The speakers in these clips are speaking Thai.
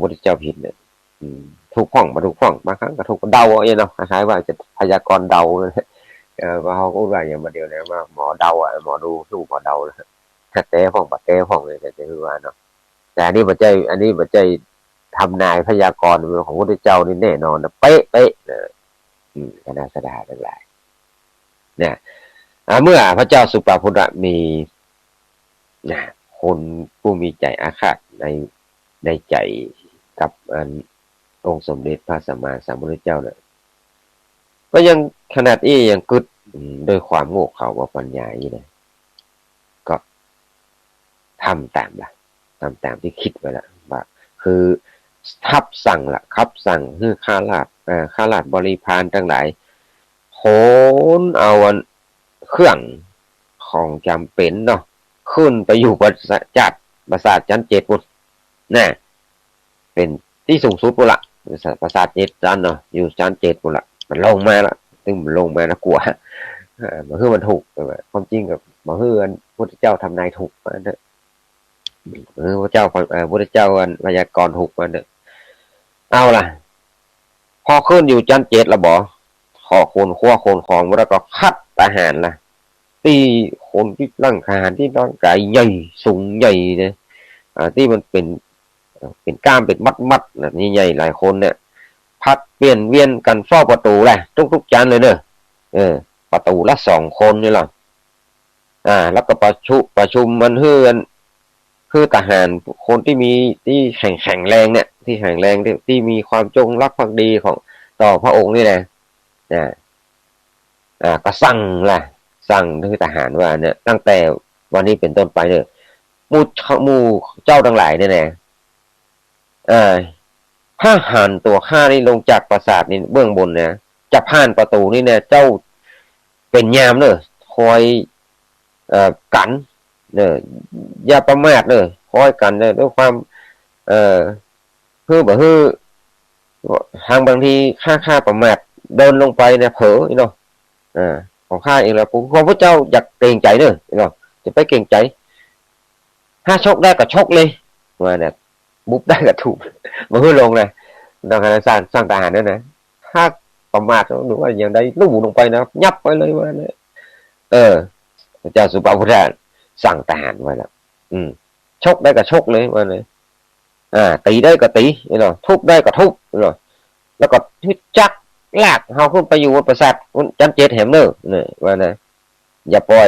พุทธเจ้าผิดเนี่ยถูกพ้องมาถูกพ้องบางครั้งก็ถูกเดาเอาเองเนาะคล้ายๆว่าจะพยากรณ์เดาว่าเขาก็ว่าอย่างมาเดียวเนี่ยว่าหมอเดาหมอดูสู้หมอเดาเลยแต่พ้องปะแต่พ้องเลยแต่คือว่าเนาะแต่อันนี้ปัจจัยทำนายพยากรณ์ของพระพุทธเจ้านี่แน่นอนนะเป๊ะเป๊ะคณะสดาทั้งหลายเนี่ยเมื่อพระเจ้าสุปาพุทธมีคนผู้มีใจอาฆาตในใจกับองค์สมเด็จพระสัมมาสัมพุทธเจ้าเนี่ยก็ยังขนาดนี้ยังกึดโดยความโง่เขลาว่าปัญญาอย่างนี้นะก็ทำตามละทำตามที่คิดไว้ละว่าคือทับสั่งละครับสั่งคือข้าราชบริพารทั้งหลายโหนเอาเครื่องของจำเป็นเนาะขึ้นไปอยู่ปราสาทชั้น7 ปุ่นน่ะเป็นที่สูงสุดปุ่นละปราสาท7 ชั้นเนาะอยู่ชั้น7 ปุ่นละมันลงมาละซึ่งมันลงมานะกลัวมันคือมันถูกความจริงกับมันคือพระเจ้าทำนายถูกมันเถอะพระเจ้าพุทธเจ้าพยากรณ์ถูกมันเถอะเอาล่ะพอขึ้นอยู่ชั้น7แล้วบ่ขอคนขั้วคนของแล้วก็คัดทหารล่ะที่คนที่ร่างกายที่ร่างกายใหญ่สูงใหญ่เนี่ยที่มันเป็นกล้ามเป็นมัดแบบนี้ใหญ่หลายคนเนี่ยพัดเปลี่ยนเวียนกันเฝ้าประตูแหละทุกๆชั้นเลยเนอะประตูละ2 คนนี่หรอแล้วก็ประชุมมันคือทหารคนที่มีที่แข็งแรงเนี่ยที่แข็งแรงที่มีความจงรักภักดีของต่อพระองค์นี่แหละก็สั่งคือทหารว่าเนี่ยตั้งแต่วันนี้เป็นต้นไปเนี่ยมู่เจ้าทั้งหลายเนี่ยนะถ้าหันตัวข้านี่ลงจากปราสาทนี่เบื้องบนเนี่ยจะผ่านประตูนี่เนี่ยเจ้าเป็นยามเลยคอยกันเนี่ยอย่าประมาทเลยคอยกันเนี่ยด้วยความคือทางบางทีข้าประมาทเดินลงไปเนี่ยเผลอเนาะของข้าเองแล้วผมพระเจ้าอยากเกรงใจเนอะเนาะจะไปเกรงใจถ้าชกได้ก็ชกเลยว่าเนี่ยบุบได้ก็ถูกมาขึ้นลงเลยดังนั้นสร้างทหารนั่นนะถ้าประมาทหรือว่าอย่างใดลู่ลงไปนะยับไปเลยว่าเนี่ยพระเจ้าสุปาพุทธะสั่งทหารไว้แล้วชกได้ก็ชกเลยว่าเนี่ยตีได้ก็ตีเนาะทุบได้ก็ทุบเนาะแล้วก็จักลากเฮาขึ้นไปอยู่บนปราสาทชั้น7 แหมเนอะเนี่ยว่านะอย่าปล่อ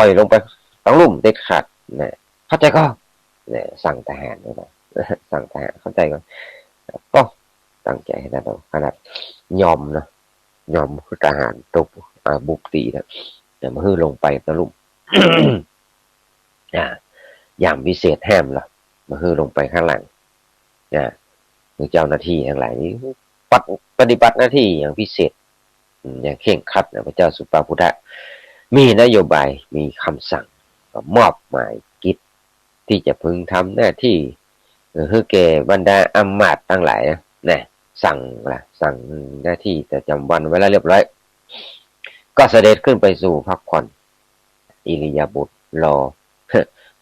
ยลงไปต้องลุ่มเด็ดขาดนะเข้าใจก็เนี่ยสั่งทหารนะสั่งทหารเข้าใจก็ตั้งใจให้ได้ขนาดยอมนะยอมคือทหารตบบุกตีนะแต่มาฮือลงไปตะลุ่มอย่างพิเศษแฮมล่ะมาฮือลงไปข้างหลังเจ้าหน้าที่ทั้งหลายนี้ปฏิบัติหน้าที่อย่างพิเศษอย่างเคร่งครัดนะพระเจ้าสุปาพุทธะมีนโยบายมีคำสั่งมอบหมายกิจที่จะพึงทำหน้าที่คือแก่บรรดาอำมาตย์ทั้งหลายนะสั่งหน้าที่แต่จำวันไว้แล้วเรียบร้อยก็เสด็จขึ้นไปสู่พักผ่อนอิริยาบถ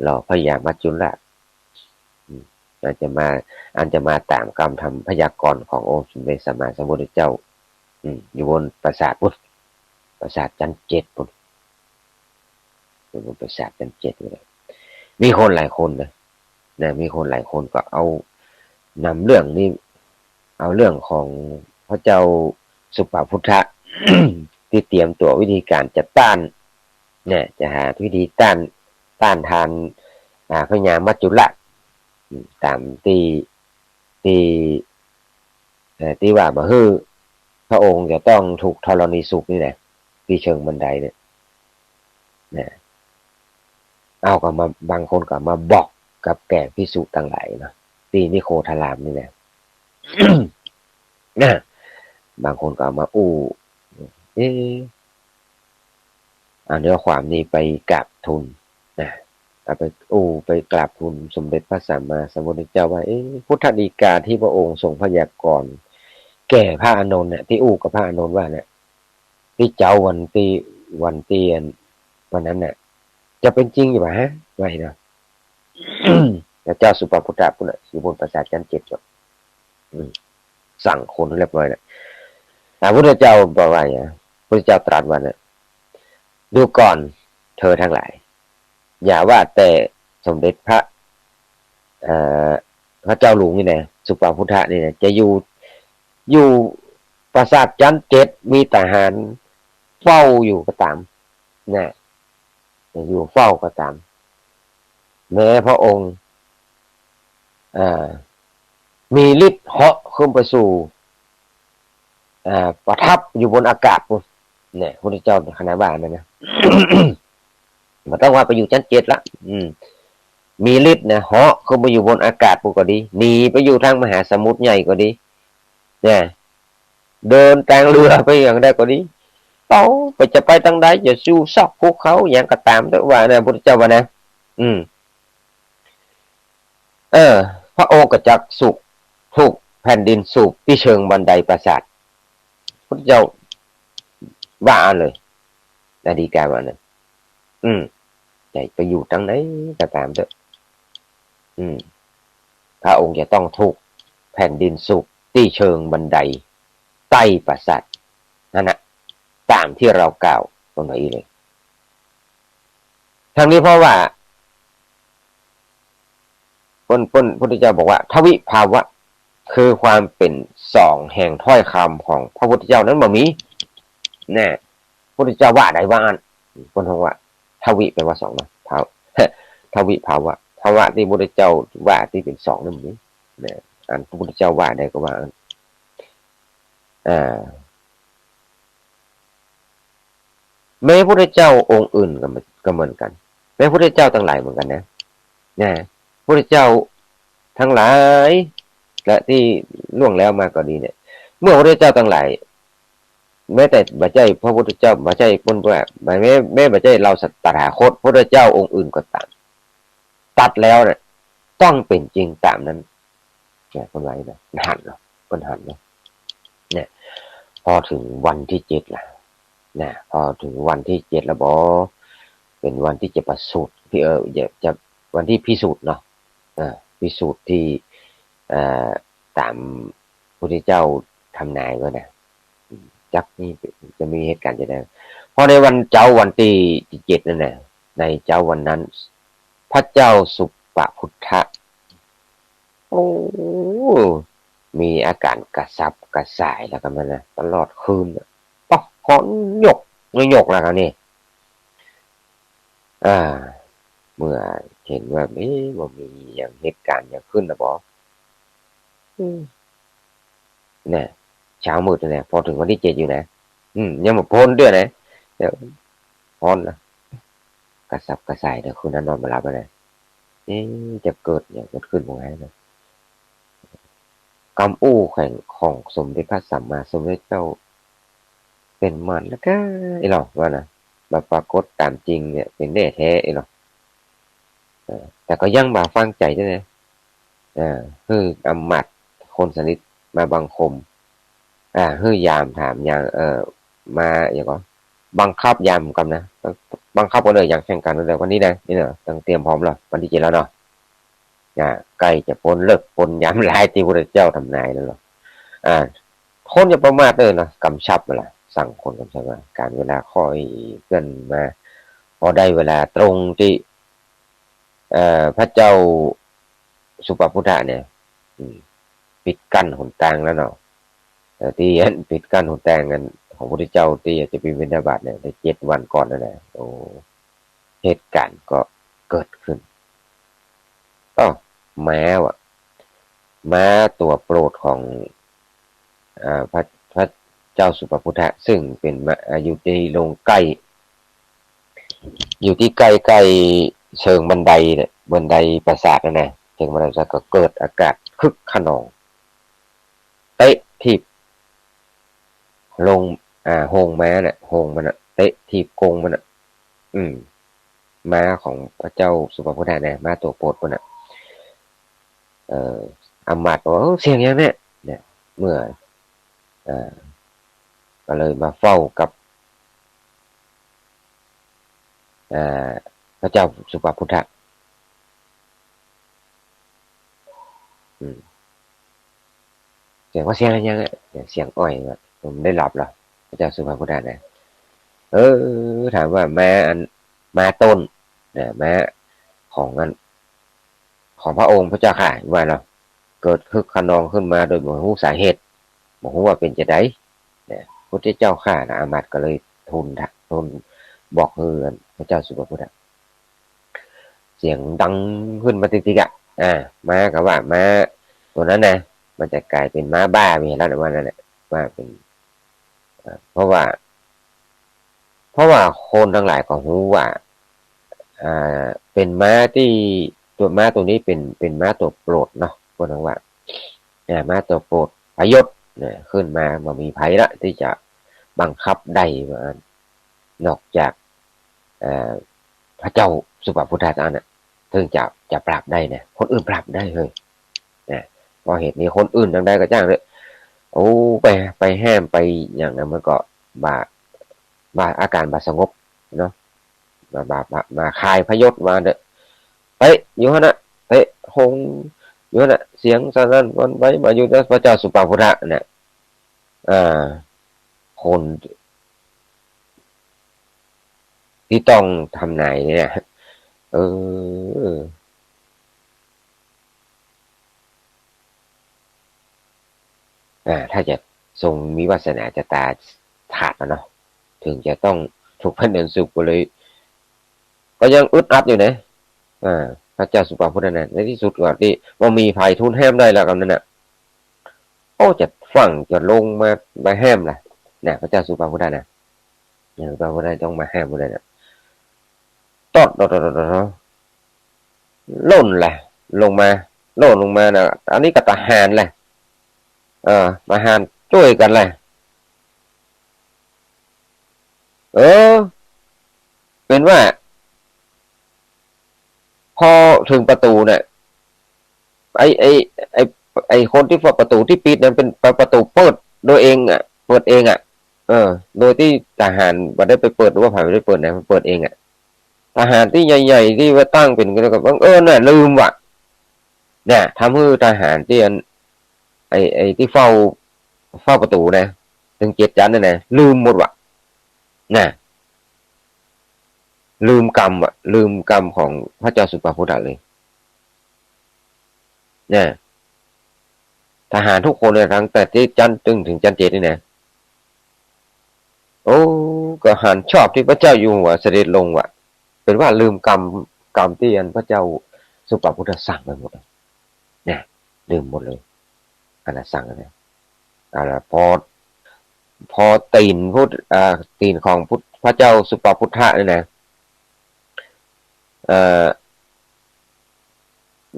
รอพญามัจจุราชอาจจะมาตามคำทำพยากรณ์ขององค์สมเด็จสัมมาสัมพุทธเจ้าอยู่บนปราสาทปราสาทชั้น7 ปุ่นอยู่บนปราสาทชั้น7เลยมีคนหลายคนนะมีคนหลายคนก็เอานำเรื่องนี้เอาเรื่องของพระเจ้าสุปาพุทธะ ที่เตรียมตัววิธีการจะต้านเนี่ยจะหาวิธีต้านทานพญามัจจุราชตามที่ว่ามาฮือพระองค์จะต้องถูกธรณีสูบนี่แหละที่เชิงบันไดเนี่ยเอาก็มาบางคนก็มาบอกกับแก่ภิกษุต่างหลายเนาะที่นิโคทารามนี่แหละ บางคนก็มาเอาเนื้อความนี้ไปกราบทูลไปกราบทูลสมเด็จพระสัมมาสัมพุทธเจ้าว่าพุทธดีกาที่พระองค์ทรงพยากรณ์แก่พระอานนท์เนี่ยที่กับพระอานนท์ว่าเนี่ยที่เจ้าวันนั้นเนี่ยจะเป็นจริงอยู่ป่ะฮะไม่นะ แล้วเจ้าสุปพุทธะพุ่นน่ะอยู่บนปราสาทชั้น7สั่งคนเรียบร้อยแล้วพระพุทธเจ้าบอกว่าอย่างพระพุทธเจ้าตรัสว่าเนี่ยดูก่อนเธอทั้งหลายอย่าว่าแต่สมเด็จพระพระเจ้าหลวงนี่นะสุปพุทธะนี่นะจะอยู่ปราสาทชั้น7มีทหารเฝ้าอยู่ก็ตามนะอยู่เฝ้าก็ตามแม้พระองค์มีฤทธิ์เหาะขึ้นไปสู่ประทับอยู่บนอากาศปุ๊บเนี่ยพระพุทธเจ้าขณะบ้านนั่นนะ มันต้องว่าไปอยู่ชั้น7ละมีฤทธิ์นะเหาะขึ้นไปอยู่บนอากาศปุ๊บก็ดีหนีไปอยู่ทางมหาสมุทรใหญ่ก็ดีเนี่ยเดินทางเรือไปอย่างใดก็ดีเขาไปจะไปทางใดจะสู้ซอกภูเขาอย่างก็ตามแต่ว่าเนี่ยพระพุทธเจ้าว่านะพระองค์ก็จักสุขทุกแผ่นดินสูบที่เชิงบันไดปราสาทพระเจ้าว่าเลยนาดีกาว่านะใจไปอยู่ทางไหนก็ตามเถอะพระองค์จะต้องทุกแผ่นดินสูบที่เชิงบันไดใต้ปราสาทนั่นนะตามที่เรากล่าวตรงนี้เลยทั้งนี้เพราะว่าพุทธเจ้าบอกว่าทวิภาวะคือความเป็นสองแห่งถ้อยคำของพระพุทธเจ้านั้นบ่มีแน่พุทธเจ้าว่าใดว่าอันคนบอกว่าทวิแปลว่าสองนะทวิภาวะภาวะที่พุทธเจ้าว่าที่เป็นสองนั่นนี้เนี่ยอันพระพุทธเจ้าว่าใดก็ว่าแม้พระพุทธเจ้าองค์อื่นก็เหมือนกันแม้พระพุทธเจ้าทั้งหลายเหมือนกันนะพระพุทธเจ้าทั้งหลายและที่ล่วงแล้วมาก็ดีเนี่ยเมื่อพระพุทธเจ้าทั้งหลายแม้แต่บัจจัยพระพุทธเจ้าบัจจัยปนว่าแม้บัจจัยเราสัตตถาคตพระพุทธเจ้าองค์อื่นก็ตามตัดแล้วเนี่ยต้องเป็นจริงตามนั้นเนี่ยคนไว้นะหันเนาะคนหันเนาะเนี่ยพอถึงวันที่7ล่ะนะพอถึงวันที่7แล้วบอเป็นวันที่จะประสูติที่จะวันที่พิสูจน์เนาะพิสูจน์ที่ตามพระพุทธเจ้าทำนายไว้นะจักนี่จะมีเหตุการณ์จะได้พอในวันเจ้าวันที่7นั่นแหละในเจ้าวันนั้นพระเจ้าสุปพุทธะมีอาการกระสับกระส่ายแล้วกันนะตลอดคืนต้องหอนหยกแล้วกันนี่เมื่อเห็นว่าว่ามีอย่างเหตุการณ์อย่างขึ้นนะบอเนี่ยเช้ามืดเนี่ยพอถึงวันที่7อยู่นะยังมาพ้นด้วยนะเดี๋ยวพ้นนะกระสับกระส่ายเดี๋ยวคืนนั้นนอนไม่หลับเลยจะเกิดอย่างเกิดขึ้นยังไงนะกำอู้แข่งของสมเด็จพระสัมมาสัมพุทธเจ้าเป็นมันแล้วก็ไอ้หรอว่านะแบบปรากฏตามจริงเนี่ยเป็นแน่แท้ไอ้หรอแต่ก็ยังมาฟังใจด้วยนะคืออำมัดคนสนิทมาบังคมคือยามถามอย่างมาอย่างก็บังคับยามกันนะบังคับกันเลยอย่างแข่งกันเลยวันนี้นะนี่เนาะต้องเตรียมพร้อมแล้ววันที่7แล้วเนาะใกล้จะพ้นเลิกพ้นยามหลายที่พระเจ้าทำนายแล้วหรอคนอย่าประมาทเลยนะกำชับมาละสั่งคนกำชับมาการเวลาคอยเกินมาพอได้เวลาตรงที่พระเจ้าสุปพุทธะเนี่ยปิดกั้นหนทางแล้วเนาะที่ปิดกั้นหนทางกันของพระพุทธเจ้าที่จะไปบิณฑบาตเนี่ยใน7 วันก่อนนั่นแหละโอ้เหตุการณ์ก็เกิดขึ้นม้าตัวโปรดของพระเจ้าสุปพุทธะซึ่งเป็นอยู่ที่ลงใกล้อยู่ที่ใกล้เชิงบันไดเนี่ยบันไดปราสาทนั่นแหละเชิงบันไดปราสาทก็เกิดอากาศคึกขนองเตะทีบลงโฮงม้าเนี่ยโฮงมันเตะทีบกงมันม้าของพระเจ้าสุปพุทธะเนี่ยม้าตัวโปรดมันอำมาตย์บอกเสียงอย่างนี้เนี่ยเมื่อก็เลยมาเฝ้ากับพระเจ้าสุปพุทธะ เสียงว่าเสียงอะไรยังเสียงอ้อยผมได้หลับหรอพระเจ้าสุภาพุทธานะถามว่าม้าต้นเนี่ยม้าของอันของพระองค์พระเจ้าค่ะว่าเราเกิดคึกขนองขึ้นมาโดยบ่รู้สาเหตุบ่รู้ว่าเป็นจะไดเนี่ยพระเจ้าค่ะนะอามาตย์ก็เลยทูลบอกพระเจ้าสุภาพุทธาเสียงดังขึ้นมาติดๆม้าก็ว่าม้าตัวนั้นนะมันจะกลายเป็นม้าบ้ามีแล้วว่านั่นแหละว่าเป็นเพราะว่าคนทั้งหลายก็รู้ว่าเป็นม้าที่ตัวม้าตัวนี้เป็นม้าตัวโปรดเนาะคนทั้งว่าม้าตัวโปรดพยศเนี่ยขึ้นมามีภัยละที่จะบังคับได้นอกจากพระเจ้าสุภาพุทธาจารย์ถึงจะปราบได้เนี่ยคนอื่นปราบได้เลยนะพอเหตุนี้คนอื่นทางใดก็จ้างเลยโอ้ไปแห้มไปอย่างนั้นมันก็บาอาการบาสงบเนาะมาคายพยศมาเด้อเฮ้ยอยู่ฮะนะเฮ้ยหงอยู่นะเสียงสนั่นวันไว้มาอยู่พระเจ้าสุภาพุทธะเนี่ยคนที่ต้องทำนายเนี่ยถ้าจะทรงมีวาสนาจะตาขาดเนาะถึงจะต้องถูกพันเดินสุขก็เลยก็ยังอึดอัดอยู่นะพระเจ้าสุภาพุทธนะในที่สุดก่อนที่ว่ามีภัยทุนแห้มได้แล้วกันนั่นน่ะโอ้จะฝั่งจะลงมาแห้มล่ะเนี่ยพระเจ้าสุภาพุทธนะเนี่ยสุภาพุทธนะต้องมาแห้มหมดเลยนะตอดล่นแหละลงมาโล่นลงมานะอันนี้ก็ทหารแหละทหารช่วยกันเลยเป็นว่าพอถึงประตูเนี่ยไอคนที่เปิดประตูที่ปิดนั้นเป็นประตูเปิดโดยเองเปิดเองโดยที่ทหารไม่ได้ไปเปิดหรือว่าผ่านไม่ได้เปิดนะมันเปิดเองทหารที่ใหญ่ๆที่ว่าตั้งเป็นก็บังเอิญน่ะลืมว่ะเนี่ยทำให้ทหารที่ไอที่เฝ้าประตูนะถึง7 ชั้นนั่นนะลืมหมดว่ะน่ะลืมกรรมของพระเจ้าสุภาพุทธะเลยเนี่ยทหารทุกคนเลยทั้งแต่ที่ชั้นถึงชั้น 7นี่นะโอ้ก็หันชอบที่พระเจ้าอยู่หัวเสด็จลงว่ะเป็นว่าลืมกรรมที่พระเจ้าสุภาพุทธสั่งไปหมดเนี่ยลืมหมดเลยอันนั้นสั่งนะพอตีนของพระเจ้าสุภาพุทธะเนี่ยนะ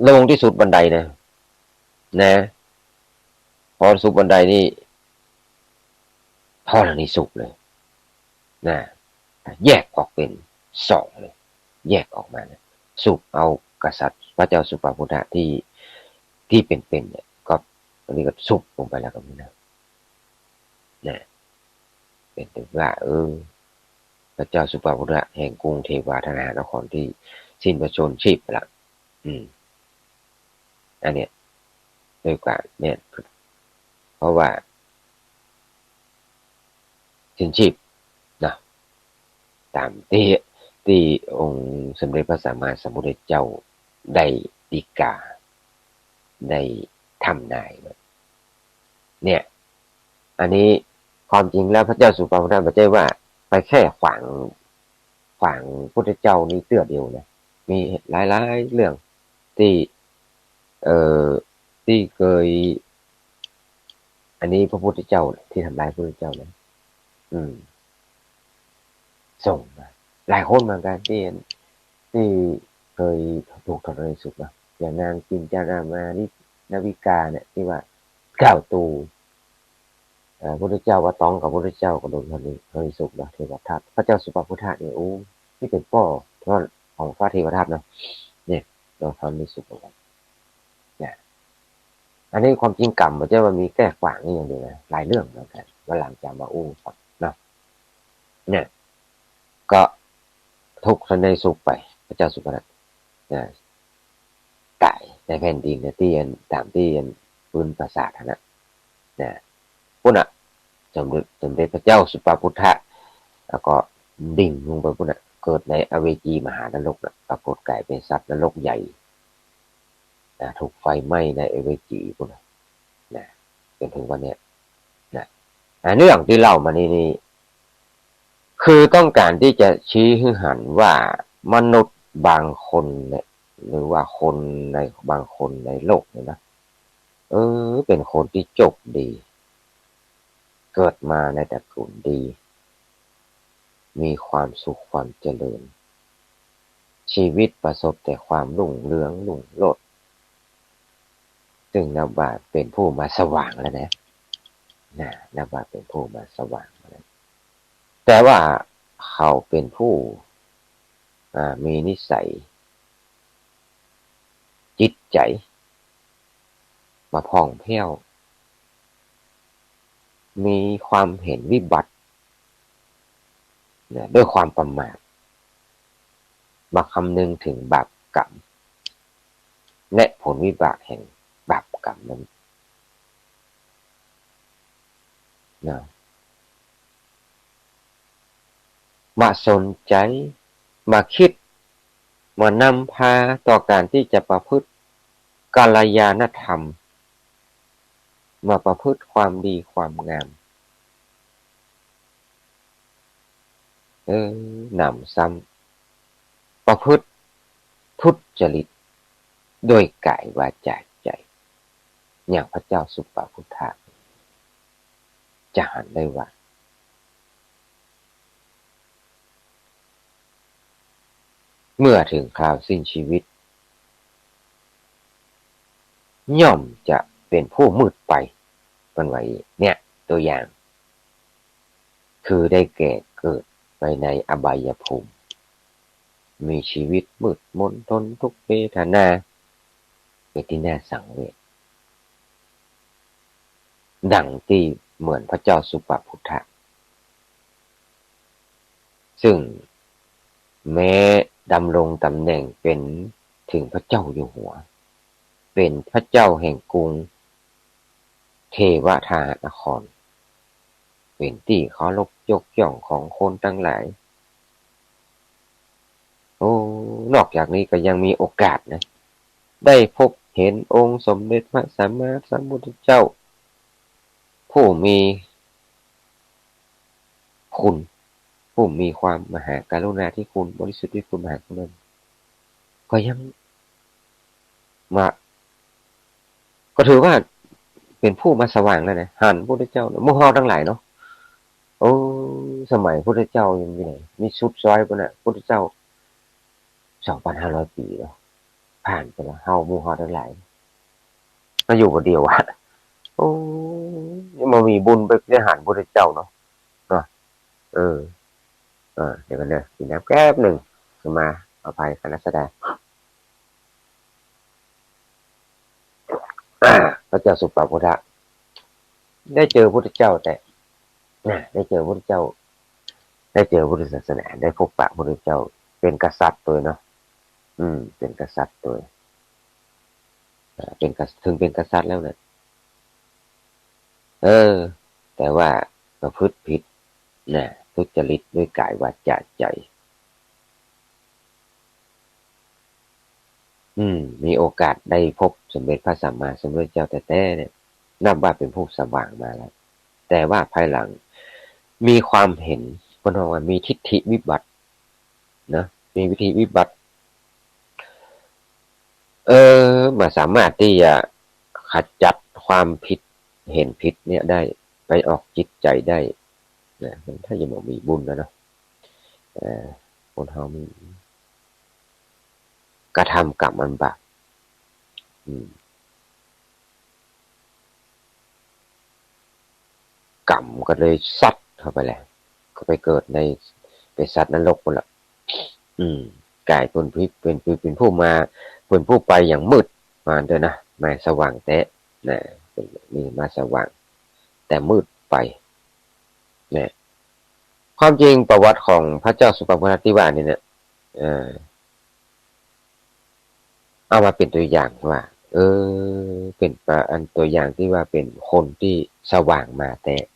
ลงที่สุดบันไดนะพอสุดบันไดนี่ธรณีสุขเลยนะแยกออกเป็น2เลยแยกออกมานะสุขเอากษัตริย์พระเจ้าสุภาพุทธะที่เป็นเนี่ยก็อันนี้ก็สุขลงไปแล้วก็มีนะเป็นถึงว่าพระเจ้าสุภาพุทธะแห่งกรุงเทวาทนานครที่สิ้นพระชนชีพไปละอันเนี้ยด้วยการเนี่ยเพราะว่าสิ้นชีพนะตามที่องค์สมเด็จพระสัมมาสัมพุทธเจ้าได้ฎีกาได้ทำนายเนี่ยอันนี้ความจริงแล้วพระเจ้าสุภาพุทธะไม่ใช่ว่าไปแค่ขวางพุทธเจ้านี่เตื้อเดียวนะมีหลายเรื่องที่ที่เคยอันนี้พระพุทธเจ้าที่ทำลายพระพุทธเจ้านะส่งมาหลายคนเหมือนกันที่เคยถูกทรมานสุดนะอย่างนางจินจารามานินาวิกาเนี่ยที่ว่า9 ตูพระพุทธเจ้าว่าต้องกับพระพุทธเจ้าก็โดนทรณีสุขนะเทวทัตพระเจ้าสุภาพุทธะเนี่ยที่เป็นพ่อของพระเทวทัตนะเนี่ยโดนทรณีสุขเหมือนกันเนี่ยอันนี้ความจริงกรรมมันจะว่ามีแก้ขวางนี่อย่างเดียวนะหลายเรื่องเหมือนกันว่าหลังจากมาฟังนะเนี่ยก็ทุกข์ในสุขไปพระเจ้าสุภาพุทธะตาย ในแผ่นดินที่ตามที่พื้นปราสาทนะพุ่นอ่ะสมเด็จพระเจ้าสุปาพุทธะแล้วก็ดิ่งลงไปพุ่นอ่ะเกิดในอเวจีมหานรกปรากฏกลายเป็นสัตว์นรกใหญ่ถูกไฟไหม้ในอเวจีพุ่นนะจนถึงวันนี้นะเรื่องที่เล่ามานี่คือต้องการที่จะชี้ให้เห็นว่ามนุษย์บางคนเนี่ยหรือว่าคนในบางคนในโลกเนี่ยนะเป็นคนที่โชคดี เกิดมาในตระกูลดี มีความสุขความเจริญ ชีวิตประสบแต่ความรุ่งเรืองรุ่งโรจน์ซึ่งนับว่าเป็นผู้มาสว่างแล้วนะนับว่าเป็นผู้มาสว่างแล้วแต่ว่าเขาเป็นผู้มีนิสัยจิตใจมาผ่องแผ้วมีความเห็นวิบัติด้วยความประมาทมาคำนึงถึงบาปกรรมและผลวิบากแห่งบาปกรรมนั้นมาสนใจมาคิดมานำพาต่อการที่จะประพฤติกัลยาณธรรมมาประพฤติความดีความงามนำซ้ำประพฤติทุจริตโดยกายวาจาใจอย่างพระเจ้าสุปาพุทธะจะหันได้ว่าเมื่อถึงคราวสิ้นชีวิตย่อมจะเป็นผู้มืดไปเป็นไว้เนี่ยตัวอย่างคือได้แก่เกิดไปในอบายภูมิมีชีวิตมืดมนทนทุกข์เวทนาเป็นที่น่าสังเวชดังที่เหมือนพระเจ้าสุปาพุทธะซึ่งแม้ดำรงตำแหน่งเป็นถึงพระเจ้าอยู่หัวเป็นพระเจ้าแห่งกรุงเทวทานครเป็นที่เคารพยกย่องของคนทั้งหลายนอกจากนี้ก็ยังมีโอกาสนะได้พบเห็นองค์สมเด็จพระสัมมาสัมพุทธเจ้าผู้มีคุณผู้มีความมหากรุณาธิคุณบริสุทธิ์ที่คุณมหากรุณาก็ยังมาก็ถือว่าเป็นผู้มาสว่างแล้วนะหันพระพุทธเจ้าหมู่เฮาทั้งหลายเนาะสมัยพระพุทธเจ้ายังมีไหนมีชุดซอยพุ่นน่ะพระพุทธเจ้า 2,500 ปีแล้วผ่านไปแล้วเฮาหมู่เฮาทั้งหลายมาอยู่บ่เดียวอะยังบ่มีบุญไปได้หันพระพุทธเจ้าเนาะเออเดี๋ยวกันเด้อกินน้ำแป๊บหนึ่งขึ้นมาอภัยคณะแสดงพระเจ้าสุปาพุทธะได้เจอพระพุทธเจ้าแต่ได้เจอพระพุทธเจ้าได้เจอพุทธศาสนาได้พบปะพระพุทธเจ้าเป็นกษัตริย์ตัวเนาะเป็นกษัตริย์ตัวเป็นถึงเป็นกษัตริย์แล้วเนี่ยแต่ว่าประพฤติผิดทุจริตด้วยกายวาจาใจมีโอกาสได้พบสมเด็จพระสัมมาสัมพุทธเจ้าแต่เนี่ยนับว่าเป็นผู้สว่างมาแล้วแต่ว่าภายหลังมีความเห็นคนว่ามีทิฏฐิวิบัตินะมีวิธีวิบัติมาสามารถที่จะขจัดความผิดเห็นผิดเนี่ยได้ไปออกจิตใจได้นะมันถ้ายังบอกมีบุญแล้วเนาะคนเฮามีกระทำกรรมอันบาปกรรมก็เลยซัดเข้าไปแหละก็ไปเกิดในเป็นสัตว์นรกหมดละกลายเป็นผู้มาเป็นผู้ไปอย่างมืดมาด้วยนะมาสว่างแต่นี่มาสว่างแต่มืดไปเนี่ยความจริงประวัติของพระเจ้าสุปาพุทธที่ว่านี่เนี่ยเอามาเป็นตัวอย่างว่า เป็นอันตัวอย่างที่ว่าเป็นคนที่สว่างมา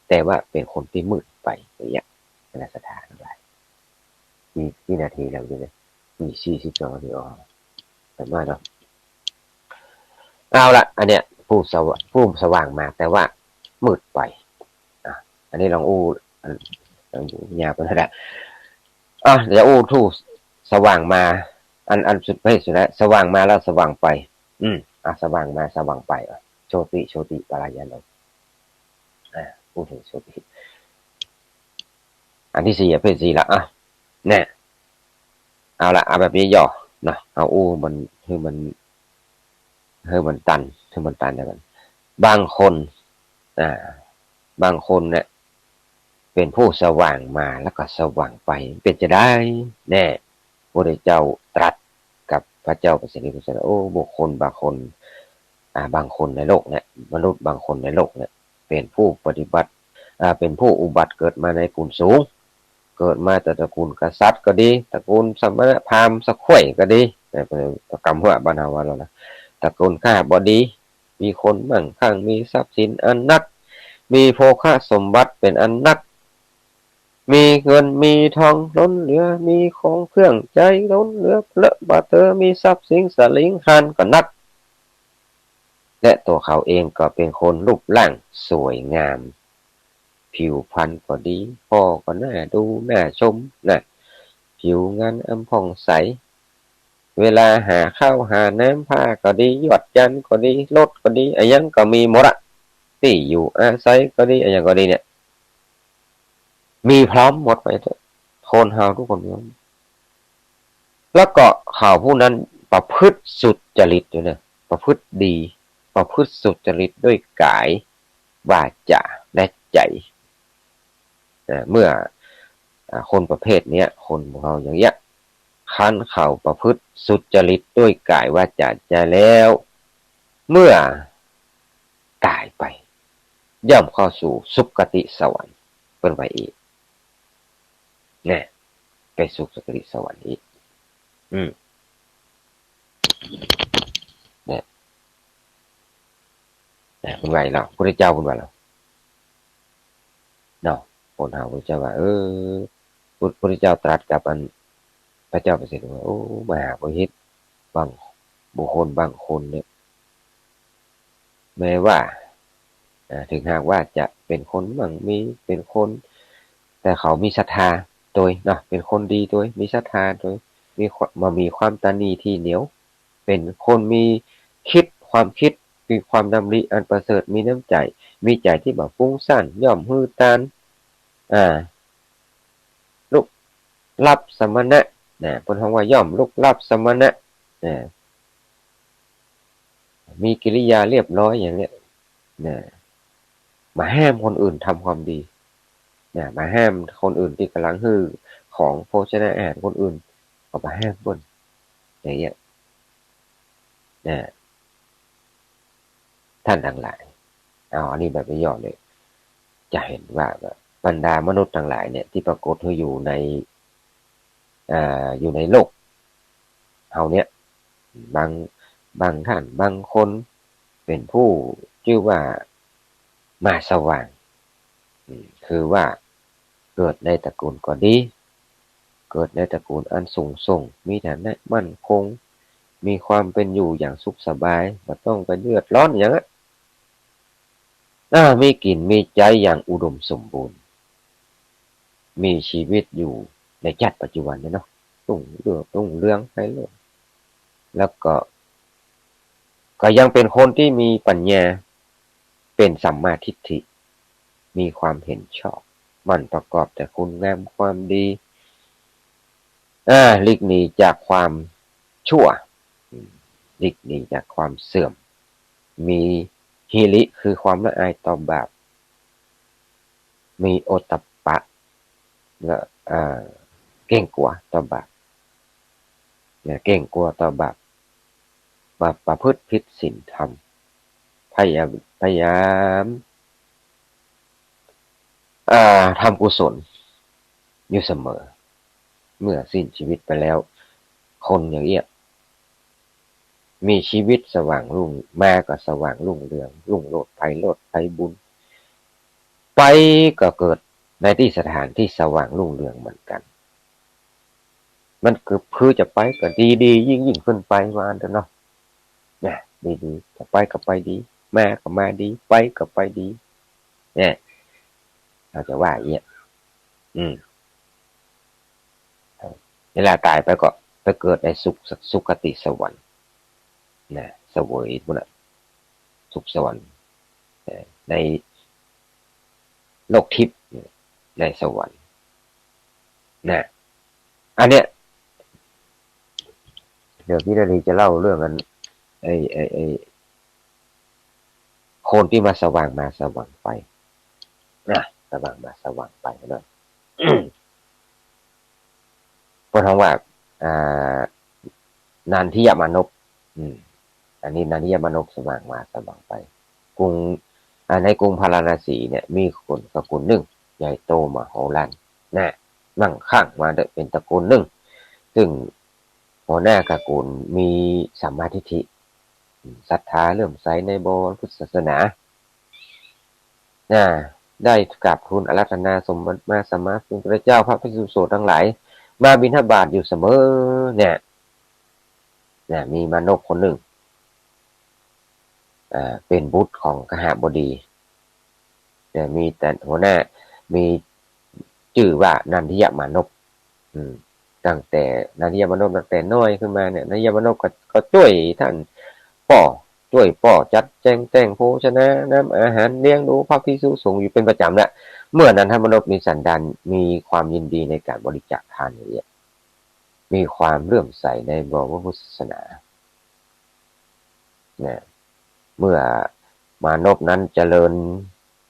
แต่ว่าเป็นคนที่มืดไปอย่างเงี้ยนสถานอะไรกี่นาทีแล้วเนี่ยมี42นาทีอ๋อแต่ว่าเนาะเอาละอันเนี้ยผู้สว่างมาแต่ว่ามืดไปอ่ะอันนี้ลองอู้ลองยาวไปแล้วนะเดี๋ยวอู้ทู่สว่างมาอันสุดไม่สุดแล้วสว่างมาแล้วสว่างไปสว่างมาสว่างไปโชติปรายานนท์พูดถึงโชติอันที่4เพศ4ละเนี่ยเอาละเอาแบบนี้ย่อนะเอาอู้มันคือมันตันคือมันตันเดียวกันบางคนบางคนเนี่ยเป็นผู้สว่างมาแล้วก็สว่างไปเป็นจะได้แน่พระเจ้าตรัสกับพระเจ้าประสิทธิพุทธเจ้าบุคคลบางคนบางคนในโลกเนี่ยมนุษย์บางคนในโลกเนี่ยเป็นผู้ปฏิบัติเป็นผู้อุบัติเกิดมาในกุลสูงเกิดมาแต่ตระกูลกษัตริย์ก็ดีตระกูลสมณพราหมณ์สักข่วยก็ดีกรรมหัวบรรณาวาแล้วนะตระกูลข้าบดีมีคนมั่งคั่งมีทรัพย์สินอันนักมีโภคสมบัติเป็นอันนักมีเงินมีทองล้นเหลือมีของเครื่องใจล้นเหลือเลอะบาเตอมีทรัพย์สินสลิงหันก็นักและตัวเขาเองก็เป็นคนรูปร่างสวยงามผิวพรรณก็ดีพ่อก็น่าดูน่าชมนะผิวงานอำผ่องใสเวลาหาข้าวหาน้ำผ้าก็ดียอดยันก็ดีรถก็ดีอะไรยังก็มีหมดที่อยู่อาศัยก็ดีอะไรยังก็ดีเนี่ยมีพร้อมหมดไปเถอะคนเฮาทุกคนแล้วก็ข่าวผู้นั้นประพฤติสุจริตอยู่เนี่ยประพฤติดีประพฤติสุจริตด้วยกายวาจาและใจเมื่อคนประเภทเนี้ยคนของเราอย่างเงี้ยคันเขาประพฤติสุจริตด้วยกายวาจาใจแล้วเมื่อตายไปย่อมเข้าสู่สุคติสวรรค์เป็นไว้อีกเนี่ยไปสู่สุคติสวรรค์อีกเนี่ยคุณไหวแล้วพระเจ้าคุณไหวแล้วเนาะคนหาพระเจ้าว่าพระเจ้าตรัสกับอันพระเจ้าประสิทธิ์ว่าโอ้มหาปหิตบางบุคคลบางคนเนี่ยแม้ว่าถึงหากว่าจะเป็นคนมั่งมีเป็นคนแต่เขามีศรัทธาโดยเนาะเป็นคนดีโดยมีศรัทธาโดยมีความตนีที่เหนียวเป็นคนมีความคิดมีความดำริอันประเสริฐมีน้ำใจมีใจที่แบบฟุ้งซ่านย่อมหือตานลุกลับสมณะพนคำว่าย่อมลุกลับสมณะมีกิริยาเรียบร้อยอย่างเนี้ยมาห้ามคนอื่นทำความดีมาห้ามคนอื่นที่กำลังฮือของโภชนาอาหารคนอื่นก็มาห้ามบนอย่างเงี้ยท่านทั้งหลายอันนี้แบบย่อเลยจะเห็นว่าบรรดามนุษย์ทั้งหลายเนี่ยที่ปรากฏอยู่ในโลกเฮาเนี่ยบางท่านบางคนเป็นผู้ชื่อว่ามาสว่างคือว่าเกิดในตระกูลก็ดีเกิดในตระกูลอันสูงส่งมีฐานะมั่นคงมีความเป็นอยู่อย่างสุขสบายไม่ต้องไปเลือดร้อนอย่างนั้นมีกินมีใจอย่างอุดมสมบูรณ์มีชีวิตอยู่ในชาติปัจจุบันเนาะรุ่งเรืองไปเลยแล้วก็ยังเป็นคนที่มีปัญญาเป็นสัมมาทิฏฐิมีความเห็นชอบมันประกอบแต่คุณงามความดีหลีกหนีจากความชั่วหลีกหนีจากความเสื่อมมีฮิริคือความละอายต่อบาปมีโอตตัปปะและเก่งกลัวต่อบาปเก่งกลัวต่อบาปประพฤติผิดศีลธรรมพยายามทำกุศลอยู่เสมอเมื่อสิ้นชีวิตไปแล้วคนอย่างเงี้ย มีชีวิตสว่างรุ่งมาก็สว่างรุ่งเรืองรุ่งโรจน์ไพโรจน์ไพบุญไปก็เกิดในที่สถานที่สว่างรุ่งเรืองเหมือนกันมันคือจะไปก็ดียิ่งขึ้นไปว่าอันเนาะเนี่ยดีจะไปก็ไปดีมาก็มาดีไปก็ไปดีเนี่ยเราจะว่าอย่างเงี้ยอืมเวลาตายไปก็ไปเกิดในสุคติสวรรค์นะเสวยพวกนั้นสุขสวรรค์ในโลกทิพย์ในสวรรค์นะอันเนี้ยเดี๋ยวพี่นาทีจะเล่าเรื่องกันไอ้คนที่มาสว่างมาสว่างไปนะสว่างมาสว่างไปหน่อยเพราะทั้งว่าอ่านันทิยมานพอันนี้นันทิยมานพสว่างมาสว่างไปกรุงในกรุงพาราณสีเนี่ยมีคนตระกูลหนึ่งใหญ่โตมโหฬารนะมั่งคั่งมาเป็นตระกูลหนึ่งซึ่งหัวหน้าตระกูลมีสัมมาทิฏฐิศรัทธาเลื่อมใสในพุทธศาสนาได้กราบทูลอาราธนาสมมาสัมมาสัมพุทธเจ้าพระภิกษุสงฆ์ทั้งหลายมาบิณฑบาตอยู่เสมอเนี่ยมีมานพคนหนึ่งเป็นบุตรของกหบดีมีแต่หัวหน้ามีชื่อว่านันทิยมานพตั้งแต่นันทิยมานพตั้งแต่น้อยขึ้นมาเนี่ยนันทิยมานพก็ช่วยท่านป่อจัดแจงแต่งโภชนะน้ำอาหารเลี้ยงดูพระภิกษุสงฆ์อยู่เป็นประจำแหละเมื่อนั้นท่านมานพมีสันดานมีความยินดีในการบริจาคทานอย่างเงี้ยมีความเลื่อมใสในพระพุทธศาสนาเนี่ยเมื่อมานพนั้นเจริญ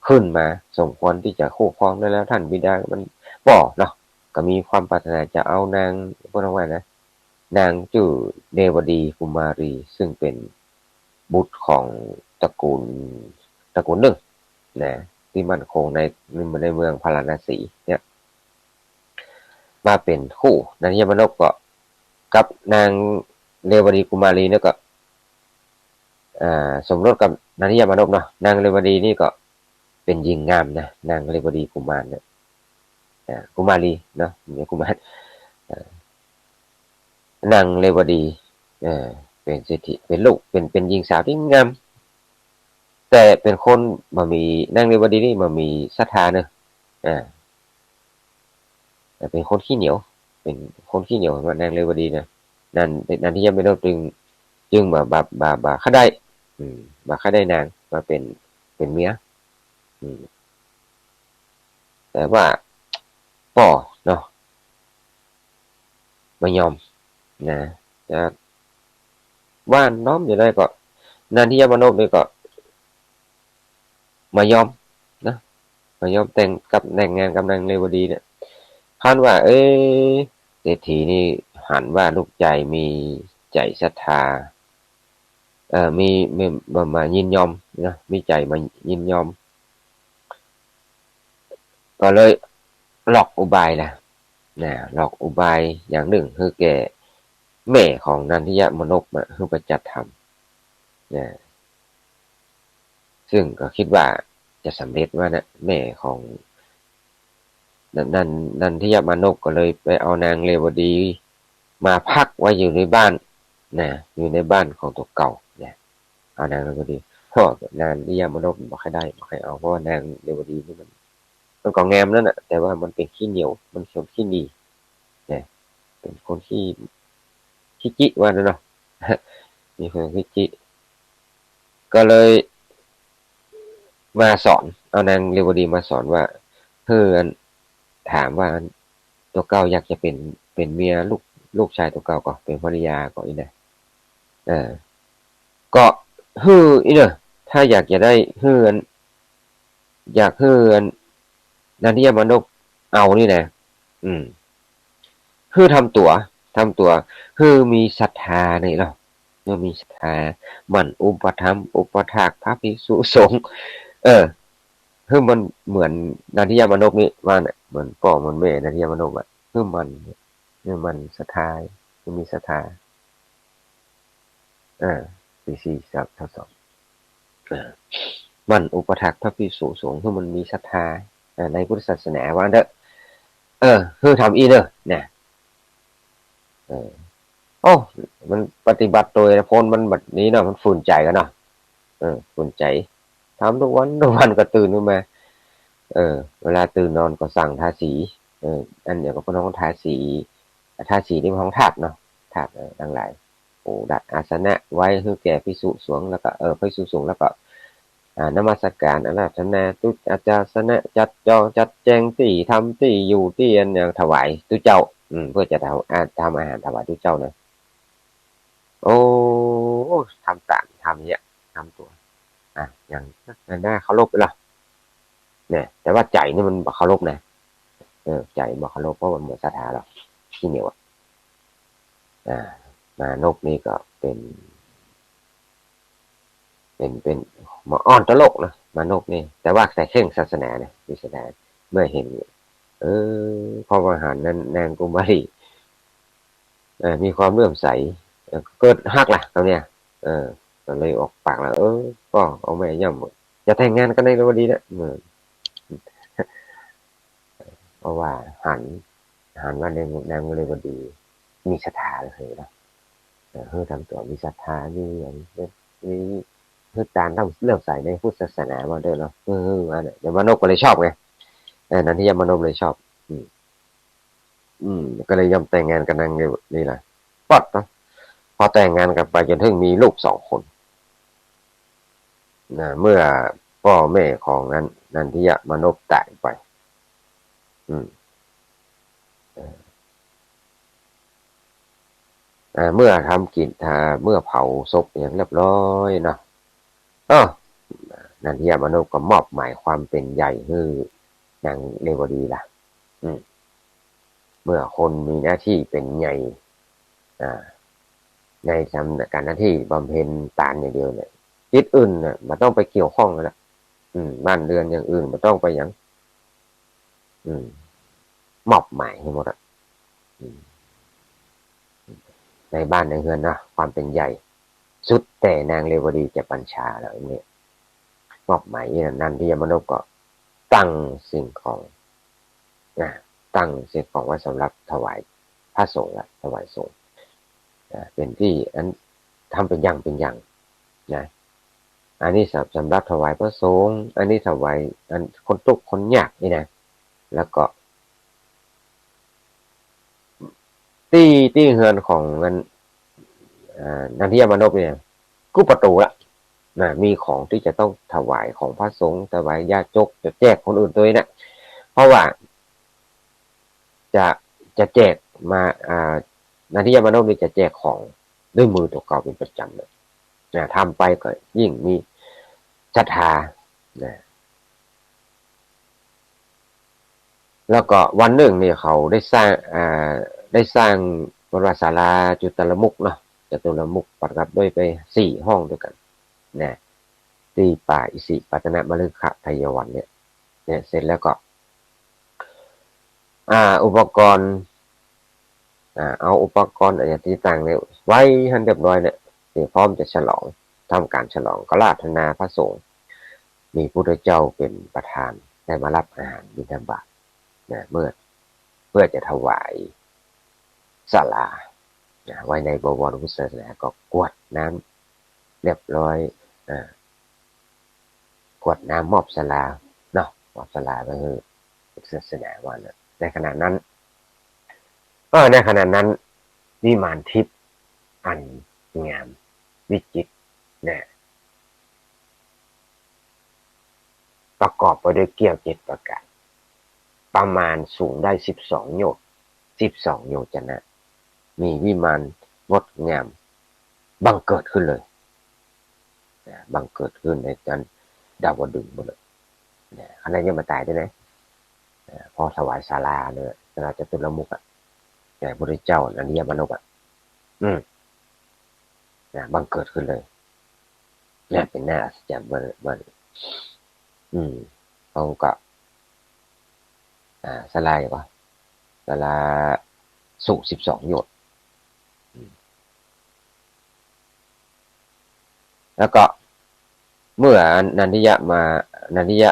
ขึ้นมาสมควรที่จะคู่ครองได้แล้วท่านบิดามันบอกเนาะก็มีความปรารถนาจะเอานางพวกนั้นว่านะนางชื่อเดวดีกุมารีซึ่งเป็นบุตรของตระกูลหนึ่งนะที่มั่นคงในเมืองพาราณสีเนี่ยมาเป็นคู่นันทิยมานพก็กับนางเรวดีกุมารีเนี่ยก็สมรสกับนันทิยมานพเนาะนางเรวดีนี่ก็เป็นหญิงงามนะนางเรวดีกุมารเนี่ยกุมารีเนาะไม่กุมารนางเรวดีเป็นเศรษฐีเป็นลูกเป็นหญิงสาวที่งามแต่เป็นคนมามีนางเรวดีนี่มามีศรัทธาเนอะแต่เป็นคนขี้เหนียวเป็นคนขี้เหนียวมานางเรวดีนะนันทิยมานพจึงมาข้าได้มาข้าได้นางมาเป็นเมียแต่ว่าป่อเนาะไม่ยอมนะจะว่านน้อมอยู่ได้ก็นันทิยมานพนี่ก็มายอมนะมายอมแต่งงานกับนางเรวดีเนี่ยคันว่าเศรษฐีนี่หันว่าลูกใจมีใจศรัทธามีมายินยอมนะมีใจมายินยอมก็เลยหลอกอุบายนะหลอกอุบายอย่างหนึ่งคือแกแม่ของนันทิยมานพคือประจัดธรรมนะซึ่งก็คิดว่าจะสำเร็จว่านะแม่ของนันทิยมานพก็เลยไปเอานางเรวดีมาพักไว้อยู่ในบ้านอยู่ในบ้านของตัวเก่าเอานางเรวดีเพราะนางทิยมานพบอกให้ได้บอกให้เอาเพราะว่านางเรวดีนี่มันก็งามนั่นแหะแต่ว่ามันเป็นขี้เหนียวมันเป็นขี้หนีเป็นคนขี้จิว่าเนาะมีคนขี้จิก็เลยมาสอนเอานางเรวดีมาสอนว่าเพื่อนถามว่าตัวเก่าอยากจะเป็นเมียลูกชายตัวเก่าก็เป็นภรรยาก็อีนะก็อีเนอะถ้าอยากจะได้อยากนันทิยมานพเอานี่นะทำตัวมีศรัทธานี่เนาะมีศรัทธามันอุปถัมภ์อุปถากพระภิกษุสงฆ์มันเหมือนนันทิยมานพนี่ว่าเนี่ยเหมือนพ่อเหมือนแม่นันทิยมานพอ่ะมันศรัทธามีศรัทธา ที่สี่ครับทดสอบอ่ามันอุปถักพระภิกษุสงฆ์ที่มันมีศรัทธาในพุทธศาสนาว่าเด้อคือทำอีเด้อเนี่ยเออโอ้มันปฏิบัติโดยพ้นมันแบบนี้เนาะมันฝืนใจกันเนาะฝืนใจทำทุกวันก็ตื่นขึ้นมาเวลาตื่นนอนก็สั่งทาสีอันเดียวก็ต้องทาสีที่ห้องธาตุเนาะธาตุทั้งหลายโอ้ดัดอาสนะไว้คือแก่ภิกษุสงฆ์แล้วก็ภิกษุสงฆ์แล้วก็นมัสการอาราธนาตุอาจารสนะจัดจองจัดแจงที่ทำที่อยู่ที่อันอย่างถวายตุเจ้าเพื่อจะทำอาหารถวายตุเจ้านะโอ้ทำตามทำเนี่ยทำตัวอย่างนั้นได้เคารพไปละเนี่ยแต่ว่าใจนี่มันบ่เคารพนะใจบ่เคารพเพราะมันหมดศรัทธาแล้วที่เหนียวอ่ามานกนี่ก็เป็นหมออ้อนตลกนะมานกนี่แต่ว่าใส่เคร่งศาสนาเนี่ยวิสดาเมื่อเห็นพอมาหารนั้นนางกุมารีมีความเลื่อมใสเกิดฮักล่ะตรงเนี้ยก็เลยออกปากแล้วก็เอาแม่ย่ำหมดจะแต่งงานกันในวันดีนะเพราะว่าหันว่าในนางเลยวันดีมีศรัทธาเลยนะทำตัวมีศรัทธามีอย่างมีคือการต้องเลื่อมใสในพุทธศาสนามาด้วยเนาะอันนี้ยมานพก็เลยชอบไงนันที่ยมานพเลยชอบก็เลยยอมแต่งงานกันนางนี่แหละปัดเนาะพอแต่งงานกันไปจนถึงมีลูก2 คนเมื่อพ่อแม่ของนันทิยมานพตายไปเมื่อทำกิจเมื่อเผาศพอย่างเรียบร้อยเนาะนันทิยมานพก็มอบหมายความเป็นใหญ่ให้นางเรวดีล่ะเมื่อคนมีหน้าที่เป็นใหญ่ในทำการหน้าที่บำเพ็ญตานอย่างเดียวเนี่ยจิตอื่นเนี่ยมันต้องไปเกี่ยวข้องแล้วบ้านเรือนอย่างอื่นมันต้องไปอย่างมอบหมายให้หมดในบ้านในเรือนนะความเป็นใหญ่สุดแต่นางเรวดีจะบัญชาแล้วเนี่ยมอบหมายนั่นที่ยมนุษย์ก็ตั้งสิ่งของตั้งสิ่งของไว้สำหรับถวายพระสงฆ์ถวายสงฆ์เป็นที่อันทำเป็นอย่างนะอันนี้สำหรับถวายพระสงฆ์อันนี้ถวายอันคนทุกข์คนยากนี่นะแล้วก็ที่เฮือนของนันทิยมานพเนี่ยกู้ประตูละมีของที่จะต้องถวายของพระสงฆ์ถวายญาติโยมจะแจกคนอื่นตัวนี้นะเพราะว่าจะแจกมานันทิยมานพนี่จะแจกของด้วยมือตัวเก่าเป็นประจำเลยทำไปก็ยิ่งมีศรัทธาแล้วก็วันหนึ่งเนี่ยเขาได้สร้างบรมศาลาจุตรมุกเนาะจตุรมุกประกอบด้วยไป4 ห้องด้วยกันนะที่ป่าอิสิปตนมฤคทายวันเนี่ยเสร็จแล้วก็อุปกรณ์เอาอุปกรณ์อะไรที่ต่างเนี่ยไว้ให้เรียบร้อยเนี่ยพร้อมจะฉลองทำการฉลองก็ราธนาพระสงฆ์มีพระพุทธเจ้าเป็นประธานได้มารับอาหารบิณฑบาตเพื่อจะถวายศาลาไว้ในบวรพุทธศาสนาก็กวดน้ำเรียบร้อยกวดน้ำมอบศาลาเนาะมอบศาลาก็คือพุทธศาสนาว่านะในขณะนั้นวิมานทิพย์อันงามวิจิตรเนี่ยประกอบไปด้วยเกี้ยว7 ประการประมาณสูงได้12 โยชน์12 โยชนะมีวิมานงดงามบังเกิดขึ้นเลยบังเกิดขึ้นในจันดาวดึงส์หมดเลยขณะยังมาตายได้ไหมพอถวายศาลาเนี่ยศาลาจตุรมุขพระพุทธเจ้าอริยมนุษย์บังเกิดขึ้นเลยเนี่ยเป็นหน้าอัศจรรย์มันเขาก็ศาลาอย่างว่าศาลาสูง12 โยชน์ แล้วก็เมื่อนันทิยะมานันทิยะ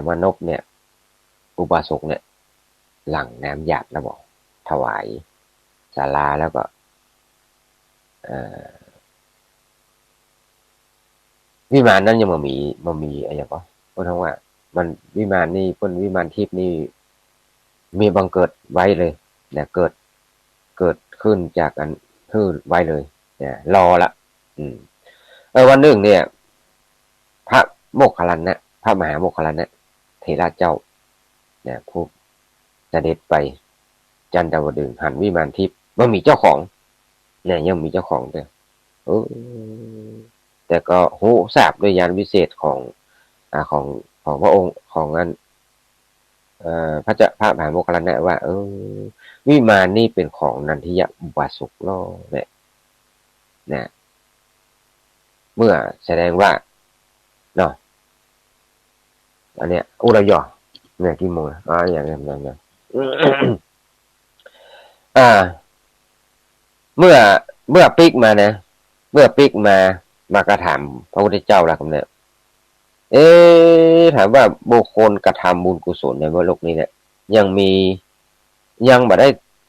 มานพเนี่ยอุบาสกเนี่ยหลั่งน้ำหยาดแล้วบอกถวายศาลาแล้วก็วิมานนั้นยังมามีอะไรก็เพราะทั้งว่ามันวิมานนี่เพิ่นวิมานทิพย์นี่มีบังเกิดไว้เลยเนี่ยเกิดขึ้นจากอันคือไว้เลยเนี่ยรอละวันหนึ่งเนี่ยพระโมคคัลลานะพระมหาโมคคัลลานะเถระเจ้าเนี่ยผู้เสด็จไปจันทวดึงส์หันวิมานทิพย์ว่ามีเจ้าของเนี่ยยังมีเจ้าของด้วยแต่ก็โหทราบด้วยญาณวิเศษของพระองค์ของนั้นพระมหาโมคคัลลานะว่าวิมานนี่เป็นของนันทิยะอุบาสกเนาะเนี่ยนะเมื่อแสดงว่าเนาะอันเนี้ยเราย่อเนี่ยกี่โมงอย่างนั้นเมื่อปิกมานะเมื่อปิกมากระถามพระพุทธเจ้าแล้วครับเนี่ยถามว่าบุคคลกระทำบุญกุศลในโลกนี้เนี่ยยังบ่ได้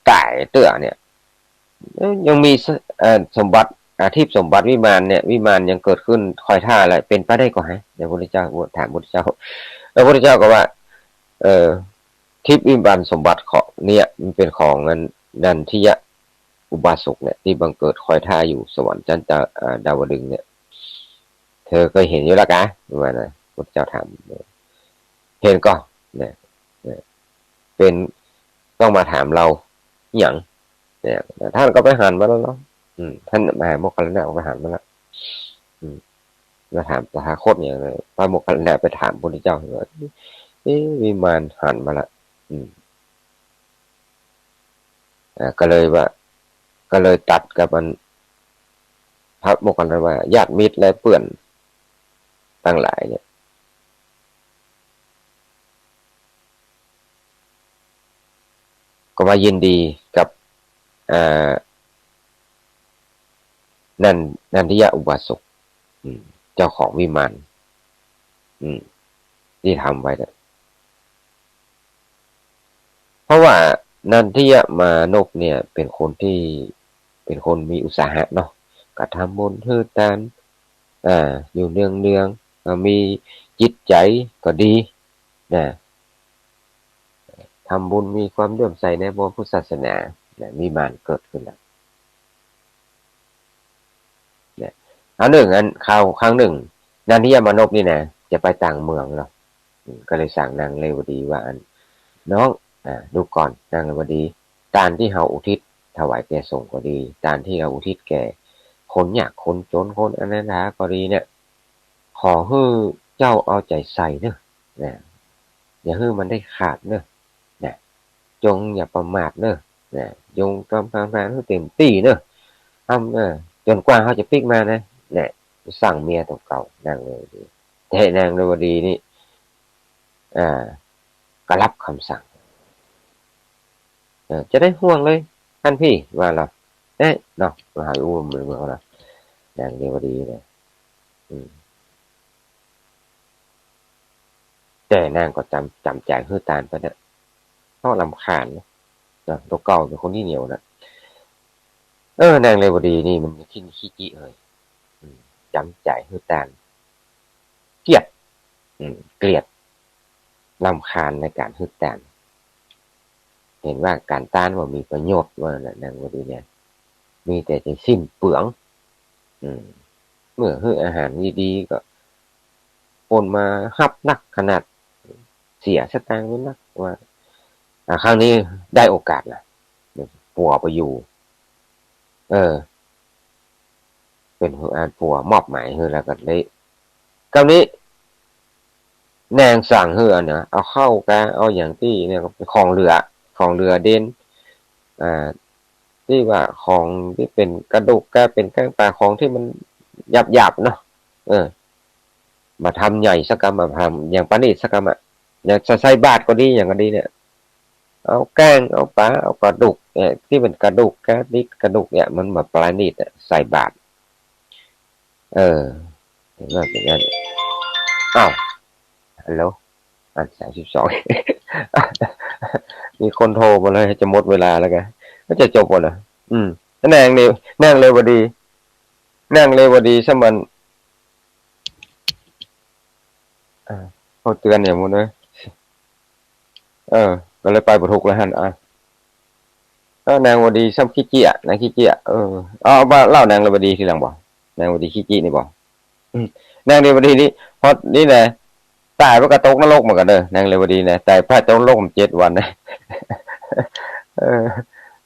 ตายเตื้อเนี่ยยังมีสมบัติทิพย์สมบัติวิมานเนี่ยวิมานยังเกิดขึ้นคอยท่าอะไรเป็นไปได้ก็ให้เดี๋ยวพระพุทธเจ้าถามพระพุทธเจ้าแล้วพระพุทธเจ้าก็ว่าทิพย์วิมานสมบัติของเนี่ยมันเป็นของนันทิยะอุบาสกเนี่ยที่บังเกิดคอยท่าอยู่สวรรค์จันทดาวดึงส์เนี่ยเธอเคยเห็นอยู่แล้วกะประมาณนั้นพระเจ้าถามเห็นก็เนี่ยเป็นต้องมาถามเราอย่างเนี่ยท่านก็ไปหันมาแล้วเนาะท่านมหาโมคคัลลานะไปหันมาแล้วมาถามตถาคตอย่างไรพระโมคคัลลานะไปถามพระพุทธเจ้าว่าวิมานหันมาละก็เลยตัดกับมันพระโมคคัลลานะว่าญาติมิตรและเปื่อนตั้งหลายเนี่ยก็มายินดีกับนันทิยะอุบาสกเจ้าของวิมานที่ทำไว้เนี่ยเพราะว่านันทิยะมานพเนี่ยเป็นคนมีอุตสาหะเนาะกระทำบุญทื่อตานอยู่เนืองมีจิตใจก็ดีนะทำบุญมีความเลื่อมใสในพระพุทธศาสนาเนี่ยวิมานเกิดขึ้นแล้วเนี่ยครั้งหนึ่งนันทิยะมานพนี่นะจะไปต่างเมืองแล้วก็เลยสั่งนางเรวดีว่าน้องดูก่อนนางเรวดีทานที่เฮาอุทิศถวายแก่สงฆ์ก็ดีทานที่เราอุทิศแก่คนยากคนจนคนอนาถาก็ดีเนี่ยขอให้เจ้าเอาใจใส่เนอะอย่าให้มันได้ขาดเนอะจงอย่าประมาทเนอะจงทำงานให้เต็มที่เนอะทำจนกว่าเขาจะปิกมานะเนี่ยสั่งเมียตัวเก่านางเลยดีแต่นางเรวดีนี่ก็รับคำสั่งจะได้ห่วงเลยท่านพี่ว่าเราเนาะมาหาอุ้มเลยเมื่อเรานางเรวดีเนี่ยแต่นางก็จำใจฮื้อตานไปเนี่ยเพราะรำคาญนะตัวเก่าเป็นคนที่เหนียวนะนางเรวดีนี่มันขี้จี้เลยจำใจฮื้อตานเกลียดรำคาญในการฮื้อตานเห็นว่าการต้านว่ามีประโยชน์ว่านางเรวดีเนี่ยมีแต่จะสิ้นเปลืองเมื่อฮื้ออาหารดีๆก็คนมาฮับนักขนาดเสียสตางค์ไม่นักว่าครั้งนี้ได้โอกาสล่ะปัวไปอยู่เป็นปัวมอบหมายให้แล้วก็เลยคราวนี้แนงสั่งเฮือเนี่ยเอาเข้ากะเอาอย่างที่เนี่ยของเรือเด่นที่ว่าของที่เป็นกระดูกแกเป็นก้างปลาของที่มันหยาบเนาะมาทำใหญ่สักกรรมมาทำอย่างปานิชสักกรรมอย่างใส่บาทก็ดีอย่างก็ดีเนี่ยเอาแกงเอาปลาเอากระดูกที่เป็นกระดูกกระดูกเนี่ยมันแบบปลานิชใส่บาท เห็นว่าเป็นงั้นอ้าวฮัลโหลอัน32มีคนโทรมาเลยจะหมดเวลาแล้วกันก็จะจบหมดเหรอแนงนี่แนงเลวดีแนงเลวดีซะมันเขาเตือนอย่างมึงเลยก็เลยไปบ่ถูกแล้วหั่นนางวดีซ้ำขี้เกียจนางขี้เกียจเอามาเล่านางเลวดีทีหลังบ่นางวดีขี้เกียจนี่บ่นางเลวดีนี่เพราะนี่แหละตายมันก็ตกนรกเหมือนกันเด้อนางเลวดีนะแต่พระตกนรก7 วันนะเออ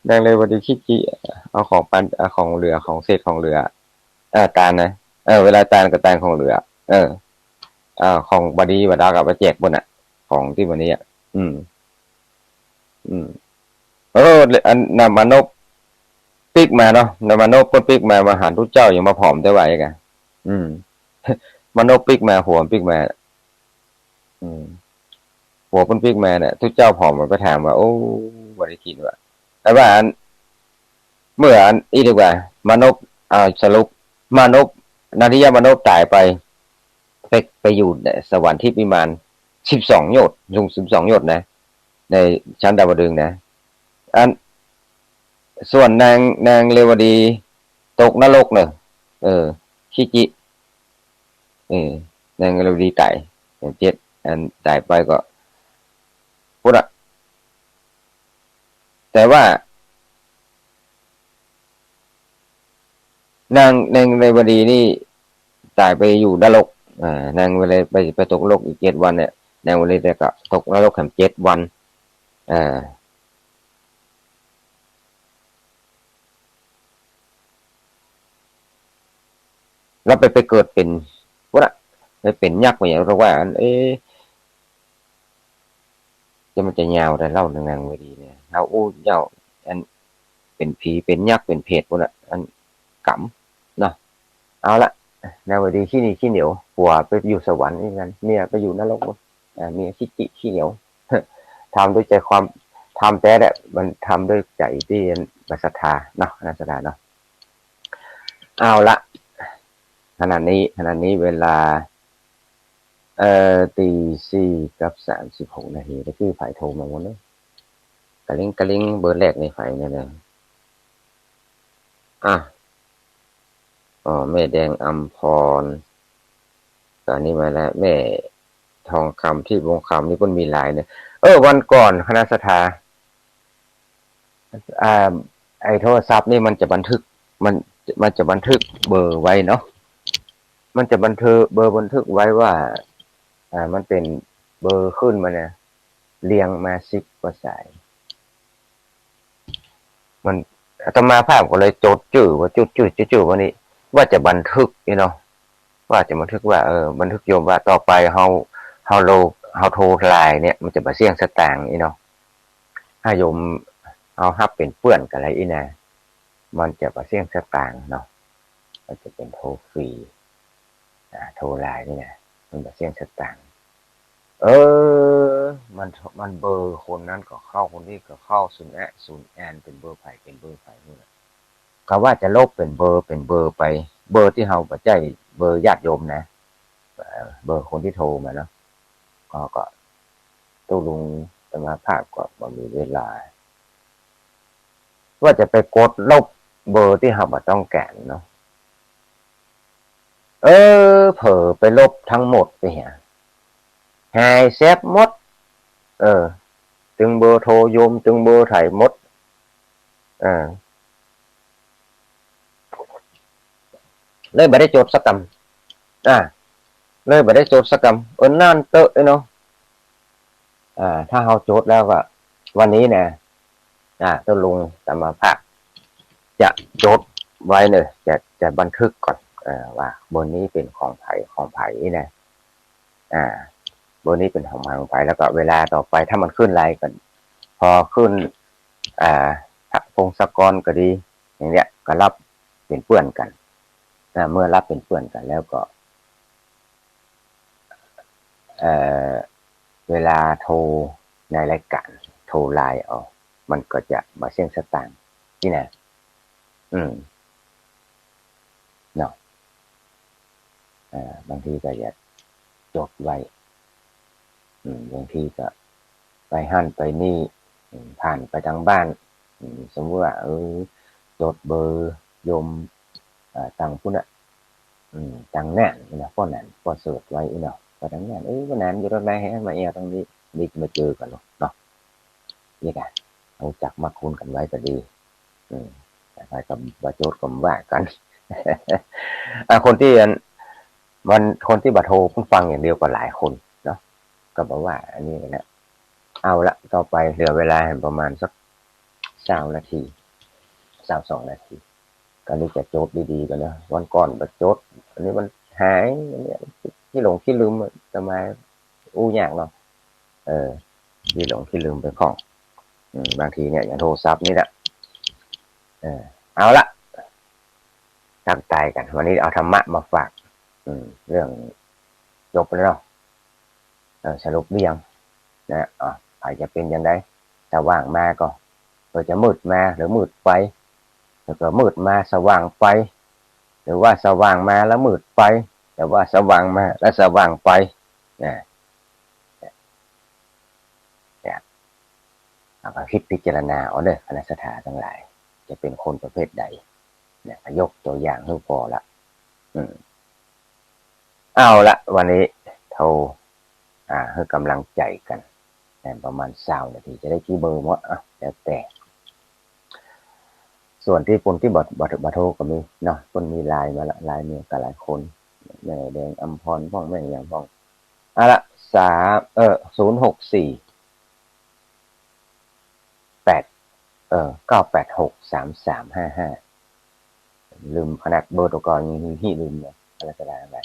นางเลวดีขี้เกียจเอาของปันเอาของเรือของเศษของเรือตาลนะเวลาตาลก็ตาลของเรือของบดีบดากับไปแจกบนของที่วันนี้อืมอืมอันนำมานพปิกมาเนาะนำมานพเพิ่นปิกมาหาทุกเจ้าอย่างมาผอมได้ไหวกันมานพปิกมาหัวปิกมาหัวเพิ่นปิกมาเนี่ยทุกเจ้าผอมมันก็ถามว่าโอ้บ่ได้กินว่าแต่ว่าเมื่ออีดีกว่ามานพสรุปมานพนาทิยามานพตายไปอยู่สวรรค์ที่ประมาณ12 โยชน์ลง12 โยชน์นะในชั้นดาวดึงส์นะอันส่วนนางเรวดีตกนรกเนอะชิจินางเรวดีตาย7อันตายไปก็พูดแต่ว่านางเรวดีนี่ตายไปอยู่นรกนางเวลาไปตกนรกอีก7 วันเนี่ยนางเวลาแต่ก็ตกนรกแค่7 วันแล้วไปเกิดเป็นว่าไปเป็นยักษ์อย่างเราว่ามันจะยาวแต่เล่านางเวดีเนี่ยเราเจ้าอันเป็นผีเป็นยักษ์เป็นเพศพวกนั้นอันกำเนาะเอาละนางเวดีขี้นี่ขี้เหนียวผัวไปอยู่สวรรค์นี่กันเมียไปอยู่นรกเมียขี้เหนียวทำด้วยใจความทำแต่เนี่ยมันทำด้วยใจที่ศรัทธาเนาะศรัทธาเนาะเอาละขณะนี้เวลาตี 4:36 นาทีก็คือฝ่ายโทรมาหมดเลยกระลิงเบอร์แรกในฝ่ายนั่นเลยแม่แดงอัมพรตอนนี้มาแล้วแม่ทองคำที่วงคำนี่เพิ่นมีหลายเนี่ยวันก่อนคณะสถาไอ้โทรศัพท์นี่มันจะบันทึกมันจะบันทึกเบอร์ไว้เนาะมันจะบันทึกเบอร์บันทึกไว้ว่ามันเป็นเบอร์ขึ้นมาเนี่ยเรียงมา10 กว่าสายมันอาตมาภาพก็เลยจดจื่อว่าจื่อวันนี้ว่าจะบันทึกเนาะว่าจะบันทึกว่าบันทึกโยมว่าต่อไปเฮาโทรไลน์เนี่ยมันจะบ่เสี่ยงสตางค์เนาะถ้าโยมเอาฮับเป็นเพื่อนกันอะไรอีนะมันจะบ่เสี่ยงสตางค์เนาะมันจะเป็นโทรฟรีโทรไลน์นี่นะมันบ่เสี่ยงสตางค์มันเบอร์คนนั้นก็เข้าคนนี้ก็เข้าศูนย์แอนเป็นเบอร์ไผเป็นเบอร์ไผนู่นก็ว่าจะลบเป็นเบอร์ไปเบอร์ที่เฮาบ่ใช่เบอร์ญาติโยมนะเบอร์คนที่โทรมาเนาะก็ตู้ลุงสมาภาพก็บ่มีเวลาว่าจะไปกดลบเบอร์ที่เฮาบ่ต้องการเนาะเผลอไปลบทั้งหมดไปเหียหายแซบหมดตึงเบอร์โทรโยมตึงเบอร์ไถหมดเลยบ่ได้จดสักกำเลยบ่ได้จดสักกำนานเตอะเนาะถ้าเฮาจดแล้วก็วันนี้นะต้นลุงสมาภาคจะจดไว้เลยจะบันทึกก่อนว่าบนนี้เป็นของไผนะบนนี้เป็นของไผแล้วก็เวลาต่อไปถ้ามันขึ้นไลน์กันพอขึ้นพงศกรก็ดีอย่างเนี้ยก็รับเป็นเพื่อนกันเมื่อรับเป็นเพื่อนกันแล้วก็เวลาโทรในรายการโทรไลน์มันก็จะมาเสี่ยงสตางค์นี่นะเนาะ บางทีก็อยากจดไว้บางทีก็ไปหั่นไปนี่ผ่านไปทางบ้านสมมติว่าจดเบอร์โยมตังพุ่นตังแน่นนะพ่อแน่นพ่อเสิร์ชไว้เนาะพอตังแน่นพ่อแน่นอยู่ตรงไหนให้มาตรงนี้นี่มาเจอกันเนาะนี่กันเอาจักมาคูณกันไว้ก็ดีไปกับบาโจทย์กับว่ากันคนที่คนที่บัตโทรคุณฟังอย่างเดียวก็หลายคนเนาะก็บอกว่าอันนี้นะเอาละต่อไปเหลือเวลาประมาณสัก20 นาที22 นาทีก็นี่จะโจทย์ดีๆกันนะวันก่อนบัตโจทย์อันนี้มันหายอันนี้ที่หลงที่ลืมจะมาอยากเนาะที่หลงที่ลืมเป็นของบางทีเนี่ยอย่างโทรศัพท์นี่แหละเอาละตั้งใจกันวันนี้เอาธรรมะมาฝากเรื่องจบแล้วเนาะสรุปเรียงนะอาจจะเป็นยังไงสว่างมาก็จะมืดมาหรือมืดไปแล้วก็มืดมาสว่างไปหรือว่าสว่างมาแล้วมืดไปแต่ว่าสว่างมาแล้วสว่างไปเนี่ยเอาคิดพิจารณาเอาเด้อคณะสัตยาทั้งหลายจะเป็นคนประเภทใดเนี่ยยกตัวอย่างให้พอละเอาละวันนี้โทรให้กำลังใจกันประมาณ20 นาทีจะได้ที่เบอร์มั้งแล้วแต่ส่วนที่คนที่บัตโทรก็มีเนาะคนมีไลน์มาละไลน์เนี่ยกับหลายคนแม่แดงอัมพรพ่องแม่อย่างพ่องละ064 986 3355ลืมขนาดเบอร์ตัวก่อนมีที่ลืมเนี่ยอะไรก็ได้อะไร064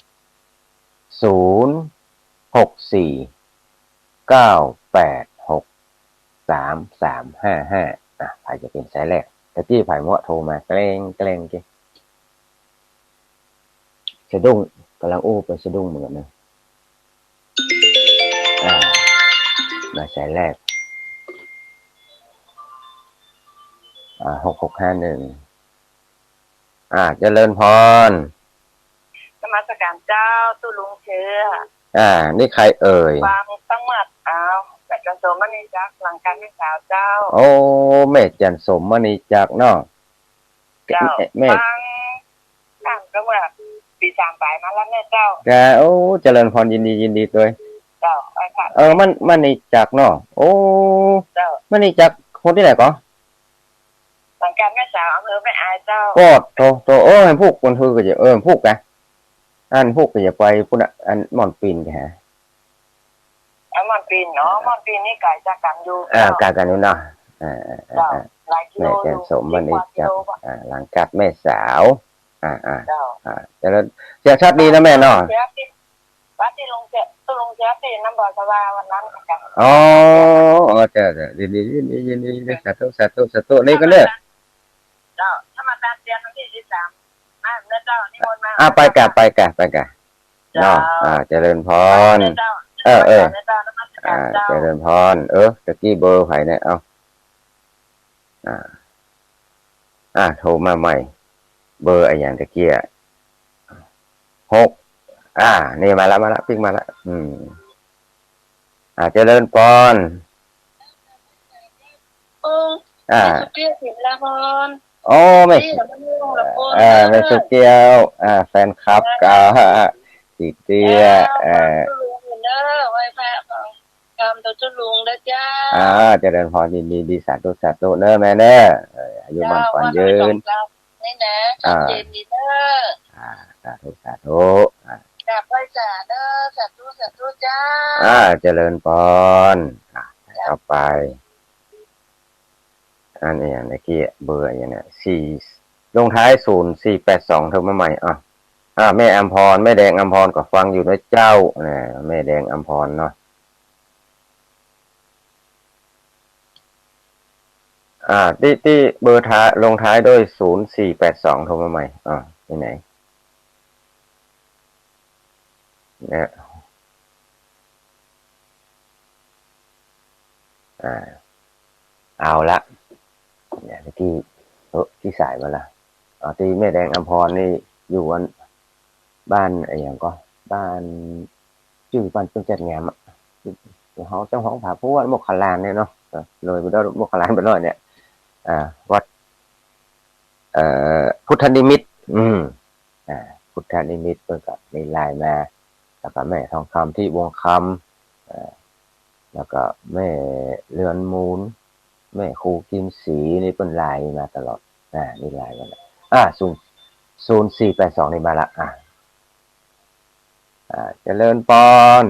986 3355ใครจะเป็นสายแรกตะกี้ไผ่มะโทรมาแกล้งกี่สะดุ้งกำลังไปสะดุ้งเหมือนกันนะมาสายแรก6651เจริญพรนมัสการเจ้าตุลุงเชื้อนี่ใครเอ่ยฟังตั้งหมัดแม่จันสมมณีจักหลังการแม่สาวเจ้าโอ้แม่จันสมมณีจักเนาะเจ้าฟังตั้งก็ว่าปี3ปลายมาแล้วแม่เจ้าโอ้เจริญพรยินดีตัวเจ้าไอ้ค่ะมณีจักเนาะโอ้เจ้ามณีจักคนที่ไหนก็หลังการแม่สาวอำเภอแม่อายเจ้าก็โตให้พวกคนคือก็จะพวกนะพวกก็จะไปพุ่นอันมอนปีนแกมอนปีนเนาะมอนปีนนี่ไก่จะกันอยู่ไก่กันอยู่เนาะหลายกิโลอยู่แม่สมมณีจักหลังกัดแม่สาวแต่แล้วเสียชัดดีนะแม่เนาะวัดที่ลงเจ้าตุลุงเชื้อตีน้ำบ่อสวาวันนั้นกันเจ้าดีสาธุนี่ก็เนี่ยเจ้าถ้ามาตามเดือนวันที่13เนื้อเจ้านิมนต์มาไปกะเนาะเจริญพรเจริญพรตะกี้เบอร์ไผเนี่ยโทรมาใหม่เบอร์อะไรอย่างตะกี้6นี่มาแล้วปิ๊กมาแล้วเจริญพรสุเกียวสินละพรไม่สุเกียวแฟนคลับกาติเตียไว้พระกรรมตัวจุลุงนะจ้าเจริญพรดีสาธุเนอะแม่เนอะอายุมันขวัญยืนนี่นะเจนดีเนอะสาธุกราบไหว้จ่าเด้อสาธุจ้าเจริญพรต่อไปอันนี้อย่างเมื่อกี้เบอร์อย่างเนี้ย4ลงท้าย0482โทรมาใหม่แม่อัมพรแม่แดงอัมพรก็ฟังอยู่นะเจ้าแม่แดงอัมพรเนาะที่เบอร์ท้ายลงท้ายด้วย0482โทรมาใหม่ที่ไหนเนี่ยเอาละเนี่ยที่สายมาละที่แม่แดงอัมพรนี่อยู่วัน บ้านไอ้อย่างก็บ้านชื่อบ้านเพิ่งจัดงานอ่ะเขาเจ้าของผาพูดโมกขลานเนี่ยเนาะเลยไปด้วยโมกขลานไปหน่อยเนี่ยวัดพุทธนิมิตรพุทธนิมิตรเพิ่งกับในลายมาแล้วก็แม่ทองคำที่วงคำแล้วก็แม่เรือนมูลแม่ครูกิมศรีนี่เป็นลายมาตลอดนี่ลายกัน0482นี่มาละเจริญปอน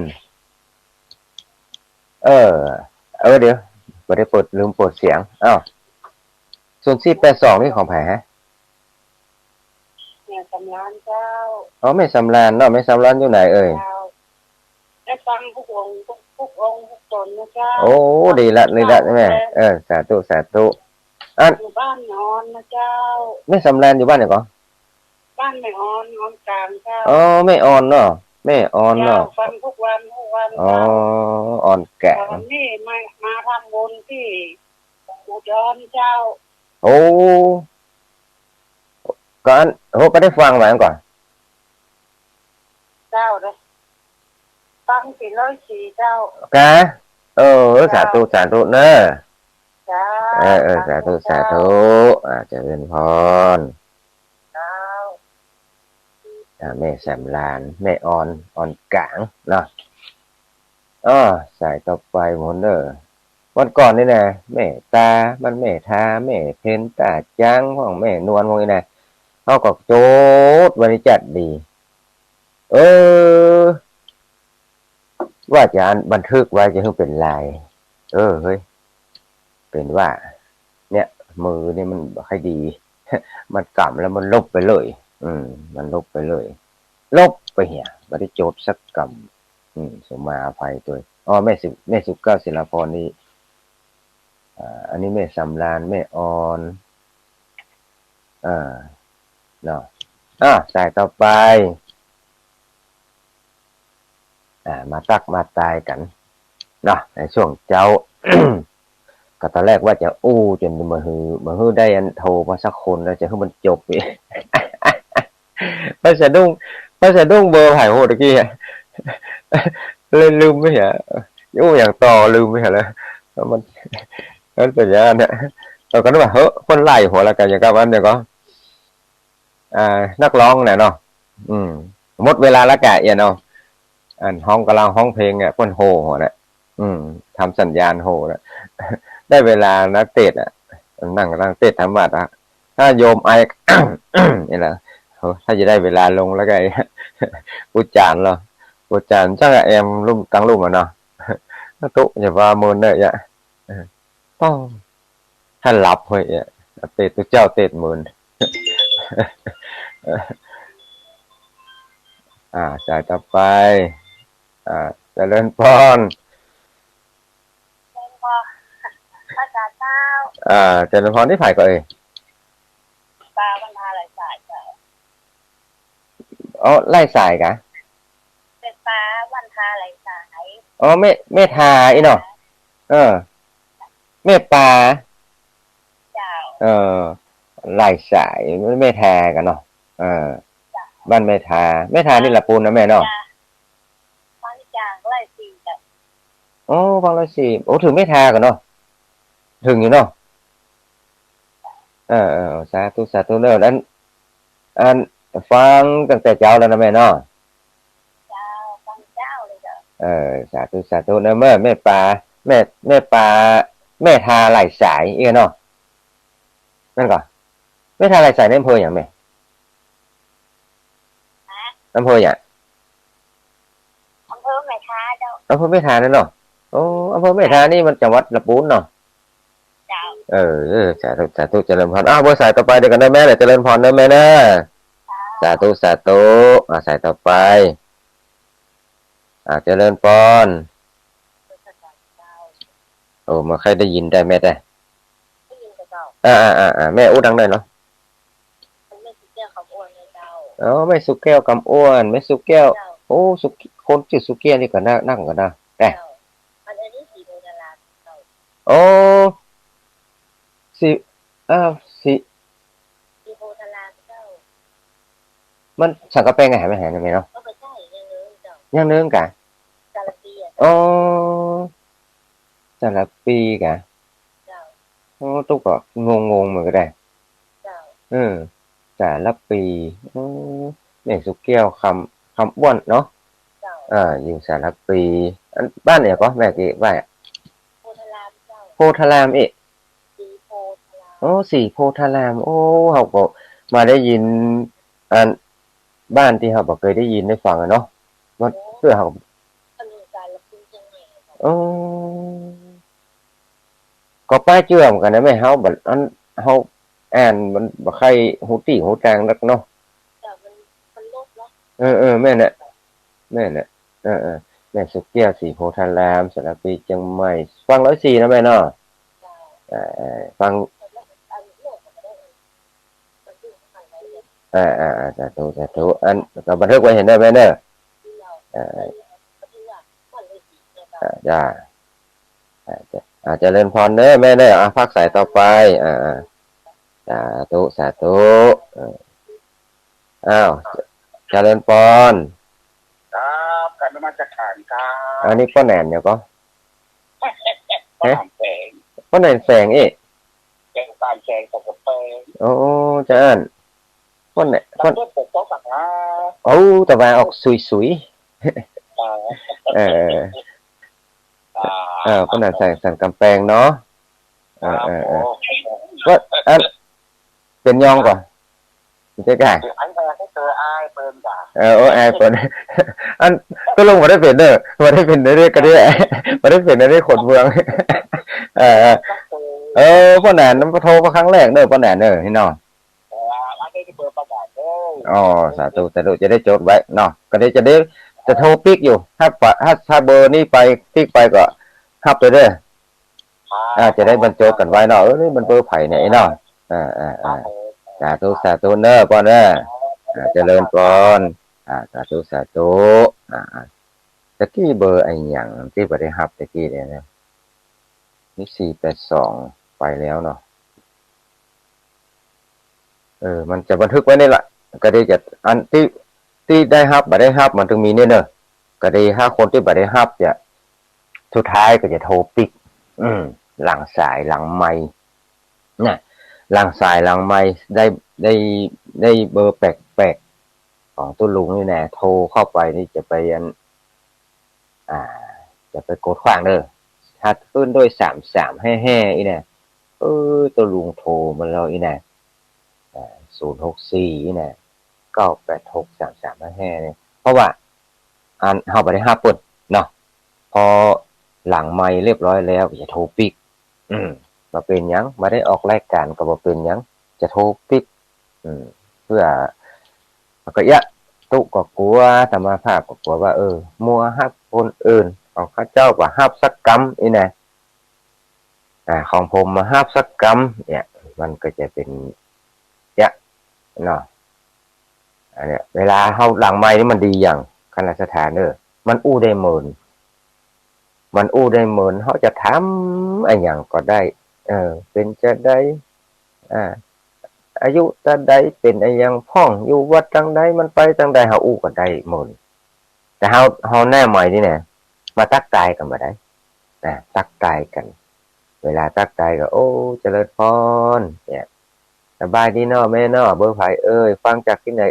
เดี๋ยวไม่ได้ลืมเปิดเสียง0482นี่ของไผ่ฮะแม่สำรานเจ้าไม่สำรานเนาะไม่สำรานอยู่ไหนเอ่ยได้ฟังทุกองค์ทุกตนนะเจ้าดีละแม่สาธุอยู่บ้านนอนนะเจ้าไม่สำรานอยู่บ้านไหนก่อนบ้านไม่ออนกลางเจ้าไม่ออนเนาะไม่ออนเนาะฟังทุกวันออนแกะวันนี้มาทำบุญที่อุดรเจ้าก็ได้ฟังมาก่อนเจ้าเลยฟัง404เจ้ากะสาธุเนอะจ้าสาธุเจริญพรแม่แสมลานแม่ออนกลางเนาะสายต่อไปหมดเนอะวันก่อนนี่นะแม่ตามันแม่ทาแม่เพนตาจ้างของแม่นวลพวกนี้นะเขาก็โจทย์วันนี้จัดดีว่าจะบันทึกไว้จะให้เป็นลายเฮ้ยเป็นว่าเนี่ยมือเนี่ยมันค่อยดีมันกำแล้วมันลบไปเลยมันลบไปเลยลบไปเหี้ยไม่ได้โจทย์สักกำสมมาอภัยตัวแม่สุก้าศิลาพรนี่อันนี้แม่สำรานแม่ออนเนาะสายต่อไปมาตักมาตายกันเนาะในช่วงเจ้า ก็ตอนแรกว่าจะจนมาฮือได้อันโทรมาสักคนแล้วจะให้มันจบอีก ภาษาดุ้งเบอร์ไผ่โหดกี้เลยลืมไม่เหรออย่างต่อลืมไม่เหรอแล้วมันเป็นอย่างนั้นเนี่ยเราก็นึกว่าคนไล่หัวละกันอย่างกับวันเดียวก็นักร้องเนี่ยเนาะหมดเวลาละกะเนาะห้องกำลังห้องเพลงเนี่ยคนโหหัวเนี่ยทำสัญญาณโหเนี่ยได้เวลานักเตะนั่งเตะธรรมะถ้าโยมไอ นี่แหละถ้าจะได้เวลาลงแล้วก็อุจจารเหรออุจจารช่างแอมลุ่มกลางลุ่มอ่ะเนาะตุ๊อย่าว่ามือเนี่ยต้องถ้าหลับเฮ้ยเตะตัวเจ้าเตะมือสายต่อไปเจริญพรภาษาเจ้าเจริญพรที่ฝ่ายก็ตาบรรทาหลายสายเจ้าไล่สายกะเป็นตาบรรทาหลายสายไม่ทาอีเนาะไม่ปลาเจ้าไล่สายไม่ทากันเนาะบ้านไม่ทานี่ละปูนนะแม่เนาะฟังจากไล่สี่จ้ะฟังไล่สี่ถึงไม่ทากันเนาะถึงอยู่เนาะสาธุเนอะนั้นฟังตั้งแต่เจ้าแล้วนะแม่เนาะฟังเจ้าเลยจ้ะสาธุเนอะแม่ปลาแม่ทาไหลสายเนาะนั่นก่อนแม่ทาไหลสายในอำเภออย่างแม่อำเภออย่างอำเภอแม่ทาเจ้าอำเภอแม่ทานั่นเนาะอำเภอแม่ทานี่มันจังหวัดลำพูนเนาะสาธุเจริญพรเบอร์สายต่อไปเดี๋ยวกันได้แม่เจริญพรได้แม่นะสาธุสายต่อไปเจริญพรมาใครได้ยินได้แม่ได้แม่อู้ดังได้เนาะไม่สุกแก้วคำอ้วนเลยเจ้าไม่สุกแก้วคำอ้วนไม่สุกแก้วสุกคนชื่อสุกแก้วนี่ก็นั่งกันนะแต่อันนี้สีโบราณสีโบราณเจ้า มันสังกะแปงไงไม่หายไหมเนาะ ก็ไปใช่ยังนึงเจ้า ยังนึงกะ จาระปีอ่ะ อ๋อแต่ละปีกะ เจ้า โอ้ตุ๊กก็งงเหมือนกันได้ เจ้า แต่ละปีแม่สุกแก้วคำอ้วนเนาะ เจ้า อยู่สารปีอันบ้านเนี่ยก็แม่กี่ว่า โพธารามเจ้า โพธารามอีก สีโพธาราม โอ้สีโพธารามโอ้เฮาก็มาได้ยินอันบ้านที่เฮาบ่เคยได้ยินได้ฟังอะเนาะมันเพื่อเฮา อันนี้การละปีจังไง โอ้ก็ป้าเชื่อมกันนะแม่เฮาบัดอันเฮาอ่านมันบ่ใครหูติหูตางนักเนาะ เจ้ามันลบแล้ว แม่น่ะแม่สุกแก้วสีโพธารามสารปีเชียงใหม่ฟัง104นะแม่เนาะ เจ้า ฟัง อันโลกมันได้มันดึงผ่านไปเลย สาธุอันก็บันทึกไว้เห็นได้ไหมเนอะ ที่เรา อ่า เพื่อมันเลยสีนะครับ จ้าอาจจะเล่นพรเนอะแม่เนอะพักสายต่อไปสาธุอ้าวเจริญพร ครับการนมัสการครับ อันนี้ป้าแหนนเนี่ยก็ ป้าแสง ป้าแหนนแสงอีก แสงการแสงสักเปง โอ้จะอ่านป้าแหนน ตั้งแต่ปกป้องสักนะ โอ้แต่ว่าออกสุยป้าแหนนแสงสันกำแพงเนาะว่าอันเป็นยองก่อนใช่ไหม อันแรกให้เจออ้ายเปิ้นจ้ะ ไอเปิดอันก็ลงมาได้เป็นเด้อมาได้เป็นได้ก็ได้มาได้เป็นได้ขนเมืองพ่อแหนนน้ำโทรมาครั้งแรกเด้อพ่อแหนนเด้อพี่น้อง อันนี้ที่เปิดประกาศเด้อ อ๋อสาธุจะได้จดไว้เนาะก็ได้จะโทรปิกอยู่ถ้าเบอร์นี้ไปปิกไปก็ฮับไปเด้อจะได้บรรจบกันไว้เนาะนี่มันเบอร์ไผ่เนี่ยไอ้เนาะสาธุเด้อพ่อเด้อเจริญพรสาธุตะกี้เบอร์ไอ้หยังที่บ่ได้ฮับตะกี้เนี่ยนะนี่482ไปแล้วเนาะมันจะบันทึกไว้นี่แหละก็ได้จะอันที่ได้ฮับบ่ได้ฮับมันถึงมีเนี่ยเนอะก็ได้5คนที่บ่ได้ฮับจะสุดท้ายก็จะโทรปิกหลังสายหลังไมค์น่ะหลังสายหลังไมค์ได้เบอร์แปลกๆของตุ้ลุงนี่แน่โทรเข้าไปนี่จะไปจะไปกดขวางเด้อถ้าขึ้นด้วย33แห่ๆอีแน่ตุ้ลุงโทรมาแล้วอีแน่064อีแน่98633แห่ๆเนี่ยเพราะว่าอันเฮาบ่ได้ฮับเปิ้นเนาะพอหลังไมค์เรียบร้อยแล้วจะโทรปิกบ่เป็นหยังบ่ได้ออกรายการก็บ่เป็นหยังจะโทรปิกเพื่อก็ยะตุก็กลัวธรรมภาพก็กลัวว่ามัวฮับคนอื่นของข้าเจ้าก็ฮับสักกำอีแน่ของผมมาฮับสักกำเนี่ยมันก็จะเป็นเนาะอันเนี้ยเวลาเฮาหลังไม้นี่มันดีอย่างคณะสถานมันอู้ได้หมื่นเฮาจะทำอะไรอย่างก็ได้เป็นจะได้อายุตะใดเป็นอะไรอย่างพ่องอยู่วัดจังใดมันไปจังใดเฮาอู้ก็ได้หมื่นแต่เฮาแน่ใหม่นี่แน่มาตักตายกันบ่ได้ตักตายกัน เวลาตักตายก็โอ้เจริญพรเนี่ยสบายดีเนาะแม่เนาะเบอร์ไผฟังจากที่ไหน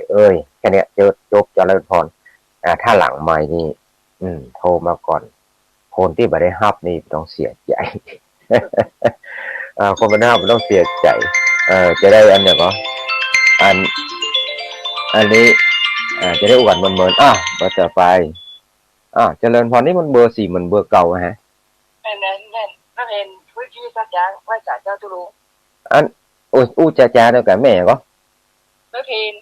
แค่เนี้ยจบเจริญพรถ้าหลังใหม่นี่โทรมาก่อนคนที่บ่ได้ฮับนี่ต้องเสียใจคนบ่ได้ฮับต้องเสียใจจะได้อันเนี้ยก็อันนี้จะได้อวดมันบ่จะไปเจริญพรนี่มันเบอร์4มันเบอร์เก่าฮะแม่นั่นเห็นพื้นที่สักอย่างไว้จ่าเจ้าตุลุง อันอู้จ้าเดียวกับแม่ก็ไม่เพน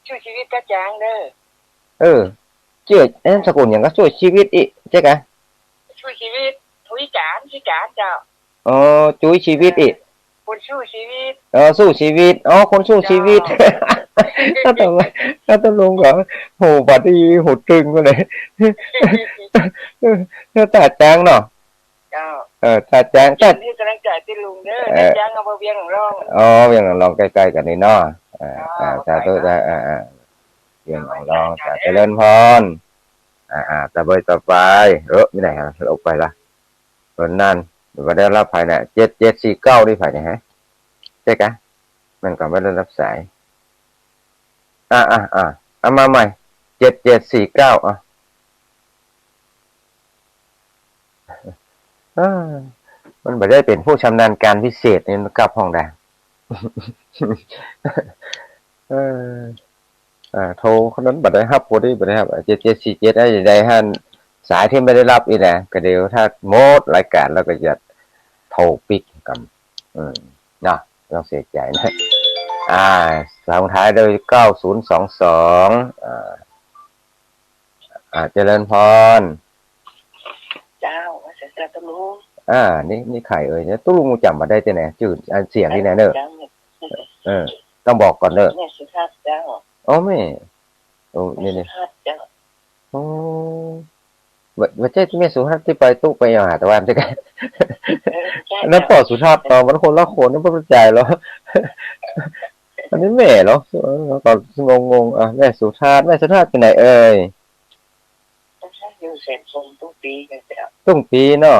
ช่วยชีวิตกระจางเด้อชื่อสกุลอย่างก็ช่วยชีวิตอีกใช่กะช่วยชีวิตทุยการที่การเจ้าจุ้ยชีวิตอีกคนสู้ชีวิตสู้ชีวิตคนสู้ชีวิตถ้าต้องลงก็โหบัดนี้โหตึงก็เลยถ้าตาจางเนาะตาจางนี่กำลังจ่ายที่ลุงเด้อจ้างเอามาเวียงของเราเวียงของเราใกล้ๆกันนี่เนาะ สาธุเรียนของลองสาธุเจริญพรต่อไปไม่ได้ฮะเราไปละคนนั้นก็ได้รับภายใน7749ที่ภายในฮะใช่กะมันก็ไม่ได้รับสายเอามาใหม่7749มันไม่ได้เป็นผู้ชำนาญการพิเศษในกับห้องใดโทรคนนั้นบัดได้รับพอดีบัดได้รับ7747ได้ฮั่นสายที่ไม่ได้รับอีแหละก็เดี๋ยวถ้าโมดรายการแล้วก็จะโทรปิกกันเนาะต้องเสียใจนะลงท้ายโดย9022เจริญพรเจ้าว่าจะตะลุงนี่ไข่เนี่ยตู้ลุงจำมาได้ที่ไหนจืดเสียงที่ไหนเนอะต้องบอกก่อนเนอะแม่สุภาพเจ้าแม่นี่ว่าเจ้ที่แม่สุภาพที่ไปตู้ไปหาตะวันใช่ไหมนั่นพ่อสุภาพตอนมันคนละคนนั่นพ่อใจแล้วอันนี้แม่เหรอตอนงงแม่สุภาพเป็นไหนอยู่เสร็จทรงตุ้งปีกันเจ้าตุ้งปีเนาะ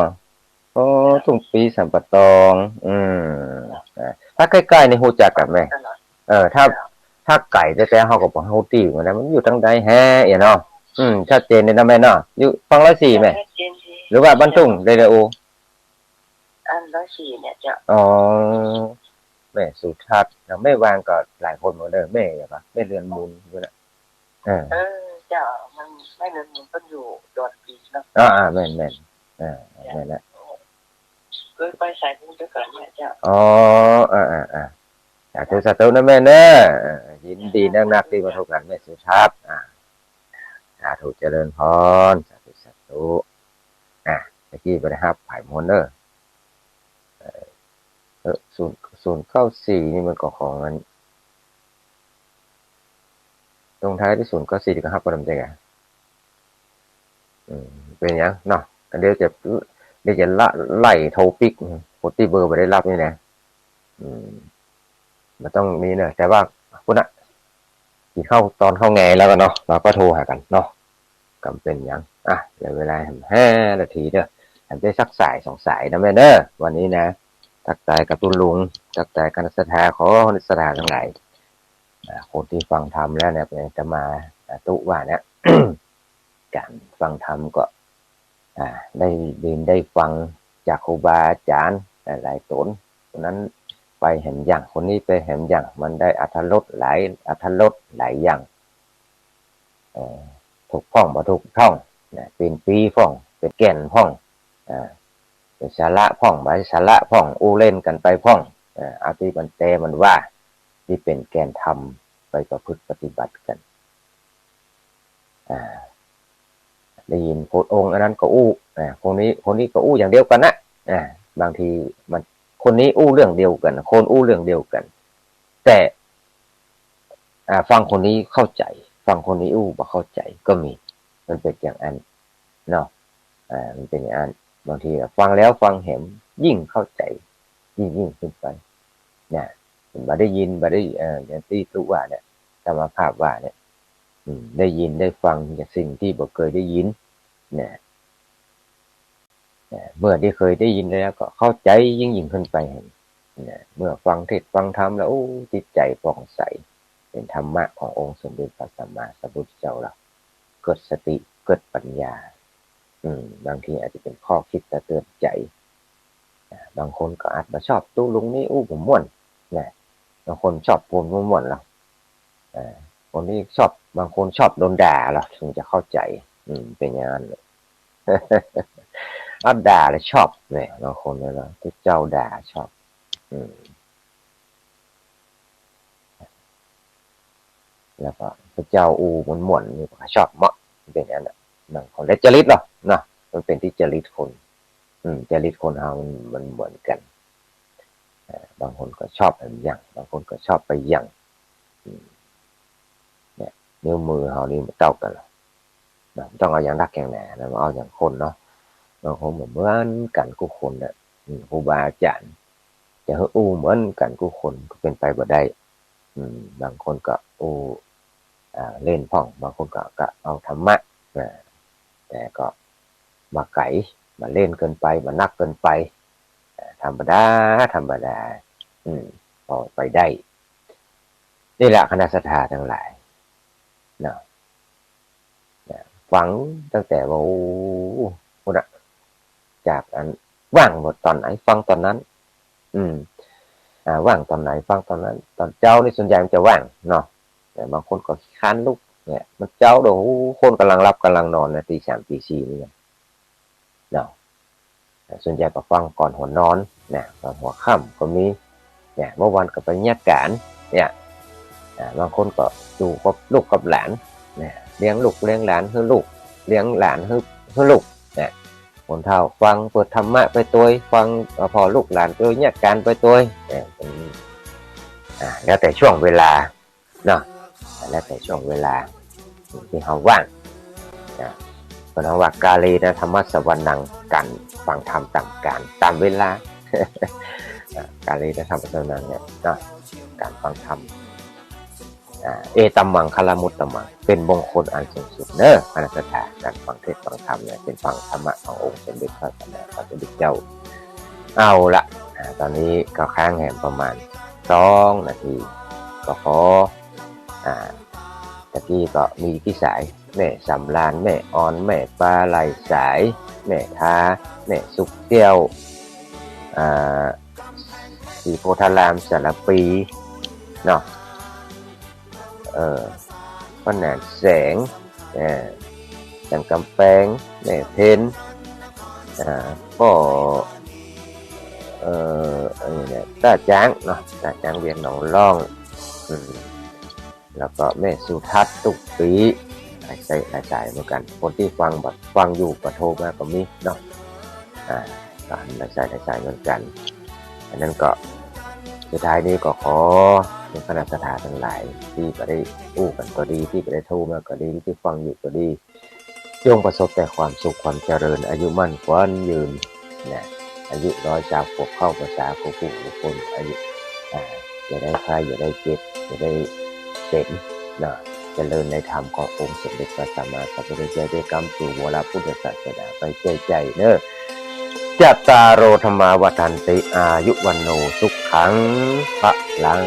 ตุ้งปีสัมปตองถ้าใกล้ๆในหูจักกับแม่ถ้าไก่แต่เขาก็บอกเฮาตี้เหมือนนั้นมันอยู่ทางใดแฮ่เนาะชัดเจนเลยนะแม่เนาะอยู่ฟัง104แม่หรือว่าบ้านทุ่งเรดิโออัน104เนี่ยเจ้าแม่สุทัศน์ไม่วางก็หลายคนหมดเลยแม่อย่างปะแม่เรือนมูลด้วยนะเจ้ามันไม่เรือนมูลก็อยู่ดอนปีเนาะแม่แม่ละเคยไปสายบุญด้วยกันเนี่ยเจ้าสาธุนะแม่เนอะยินดีนักที่มาทุกกันแม่สุทัศน์สาธุเจริญพรสาธุเมื่อกี้ไปนะครับผ่ายมนเนอร์094นี่มันก็ของมันตรงท้ายที่094ก็ฮับประดมใจกันเป็นยังเนาะเดี๋ยวจะไล่โทปิกปกติเบอร์ไปได้รับนี่นะมันต้องมีเนอะแต่ว่าคุณที่เข้าตอนเข้าไงแล้วกันเนาะเราก็โทรหากันเนาะกำเป็นยังเดี๋ยวเวลา5 นาทีเด้อทำได้สักสาย2 สายนะแม่เนอะวันนี้นะทักทายกับตุลุงทักทายกันสถาขอสถาทั้งหลายคนที่ฟังธรรมแล้วเนี่ยจะมาตุว่าเนี่ย การฟังธรรมก็ได้ยินได้ฟังจากครูบาอาจารย์หลายตนคนนั้นไปเห็นอย่างคนนี้ไปเห็นอย่างมันได้อรรถรสหลายอย่างถูกพ้องบ่ถูกท่องเป็นปีพ้องเป็นแก่นพ้องเป็นสาระพ้องใบสาระพ้องอู้เล่นกันไปพ้องเอาที่มันแต่มันว่าที่เป็นแกนธรรมไปประพฤติปฏิบัติกันได้ยินโพธิ์องค์อันนั้นก็อู้คนนี้ก็อู้อย่างเดียวกันนะบางทีมันคนนี้อู้เรื่องเดียวกันคนอู้เรื่องเดียวกันแต่ฟังคนนี้เข้าใจฟังคนนี้อู้บ่เข้าใจก็มีมันเป็นอย่างนั้นเนาะมันเป็นอย่างนั้นบางทีฟังแล้วฟังเห็นยิ่งเข้าใจยิ่งขึ้นไปเนี่ยบ่ได้ยินบ่ได้อย่างที่ตุว่าเนี่ยธรรมภาพว่าเนี่ยได้ยินได้ฟังจากสิ่งที่บ่เคยได้ยินเนี่ยเมื่อได้เคยได้ยินแล้วก็เข้าใจยิ่งขึ้นไปเนี่ยเมื่อฟังเทศน์ฟังธรรมแล้วจิตใจผ่องใสเป็นธรรมะขององค์สมเด็จพระสัมมาสัมพุทธเจ้าเราเกิดสติเกิดปัญญาบางทีอาจจะเป็นข้อคิดเตือนใจบางคนก็อาจมาชอบตู้ลุงนี่ผมม่วนนะบางคนชอบผมม่วนแล้วคนที่ชอบบางคนชอบโดนด่าเราถึงจะเข้าใจเป็นอย่างนั้นเลย ด่าแล้วชอบเนี่ยบางคนเนี่ยที่เจ้าด่าชอบแล้วก็พระเจ้าม่วนนี่ก็ชอบเหมาะเป็นอย่างนั้นบางคนและจริตหรอเนาะมันเป็นที่จริตคนจริตคนเฮามันเหมือนกันบางคนก็ชอบอย่างบางคนก็ชอบไปอย่างเนี่ยนิ้วมือเฮานี่มันเท่ากันต้องเอาอย่างรักอย่างแหน่แล้วเอาอย่างคนเนาะบางคนเหมือนกันกูคนน่ะครูบาอาจารย์จะเหมือนกันกูคนก็เป็นไปบ่ได้ บางคนก็เล่นพ่องบางคนก็เอาธรรมะแต่ก็มาไก่มาเล่นเกินไปมานักเกินไปธรรมดาพอไปได้นี่แหละคณะสัตยาทั้งหลายเนาะฟังตั้งแต่ว่าคนอะจากอันว่างหมดตอนไหนฟังตอนนั้นว่างตอนไหนฟังตอนนั้นตอนเจ้านี่ส่วนใหญ่มันจะว่างเนาะแต่บางคนก็ค้านลุกเนี่ยมันเจ้าเดี๋ยวคนกำลังรับกำลังนอนนะตี 3 ตี 4นี่เนาะส่วนใหญ่ก็ฟังก่อนหัวนอนเนี่ยตอนหัวค่ำก็มีเนี่ยเมื่อวันก็ไปญาติการเนี่ยบางคนก็ดูกับลูกกับหลานเนี่ยเลี้ยงลูกเลี้ยงหลานให้ลูกเลี้ยงหลานให้ลูกเนี่ยคนเฒ่าฟังเปิดธรรมะไปตัวฟังพอลูกหลานตัวญาติการไปตัวเนี่ยแล้วแต่ช่วงเวลาเนาะแล้วแต่ช่วงเวลาที่เขาว่างเพราะนั้นว่ากาลีนะธรรมะสวรรณังกันฟังธรรมตามการตามเวลา กาลีนะธรรมะสวรรณังเนี่ยการฟังธรรมเอตัมมังคลมุตตมังเป็นมงคลอันสูงสุดเนอะอนัตถาการฟังเทศน์ฟังธรรมเนี่ยเป็นฟังธรรมะขององค์สมเด็จพระสัมมาสัมพุทธเจ้าเอาละตอนนี้ก็ค้างแหมประมาณ2 นาทีก็ขอตะกี้ก็มีพี่สายแม่สำรานแม่ออนแม่ปลาไหลสายแม่ทาแม่สุกเตี้ยวสีโพธารามสารปีเนาะป้าแหนแสงจังกำแพงแม่เพนก็เนี่ยตาจ้างเนาะตาจ้างเวียนหนองล่องแล้วก็แม่สุทัศน์ตุกปีหลายสายเหมือนกันคนที่ฟังอยู่ก็โทรมาก็มีเนาะก็หลายสายเหมือนกันอันนั้นก็สุดท้ายนี้ก็ขอเป็นคณะสัตยาทั้งหลายที่ก็ได้อู้กันก็ดีที่ก็ได้โทรมาก็ดีที่ฟังอยู่ก็ดีจงประสบแต่ความสุขความเจริญอายุมั่นขวัญยืนนะอายุ100 ขวบเข้าภาษาผู้คนอายุอย่าได้ใครอย่าได้เจ็บอย่าได้เป็นนะเจริญในธรรมขององค์สมเด็จพระสัมมาสัมพุทธเจ้าได้กำสู่วรพุทธศาสนาไปใจเนอะจัตตารโอธรรมาวัฏันติอายุวันโนสุขังพลัง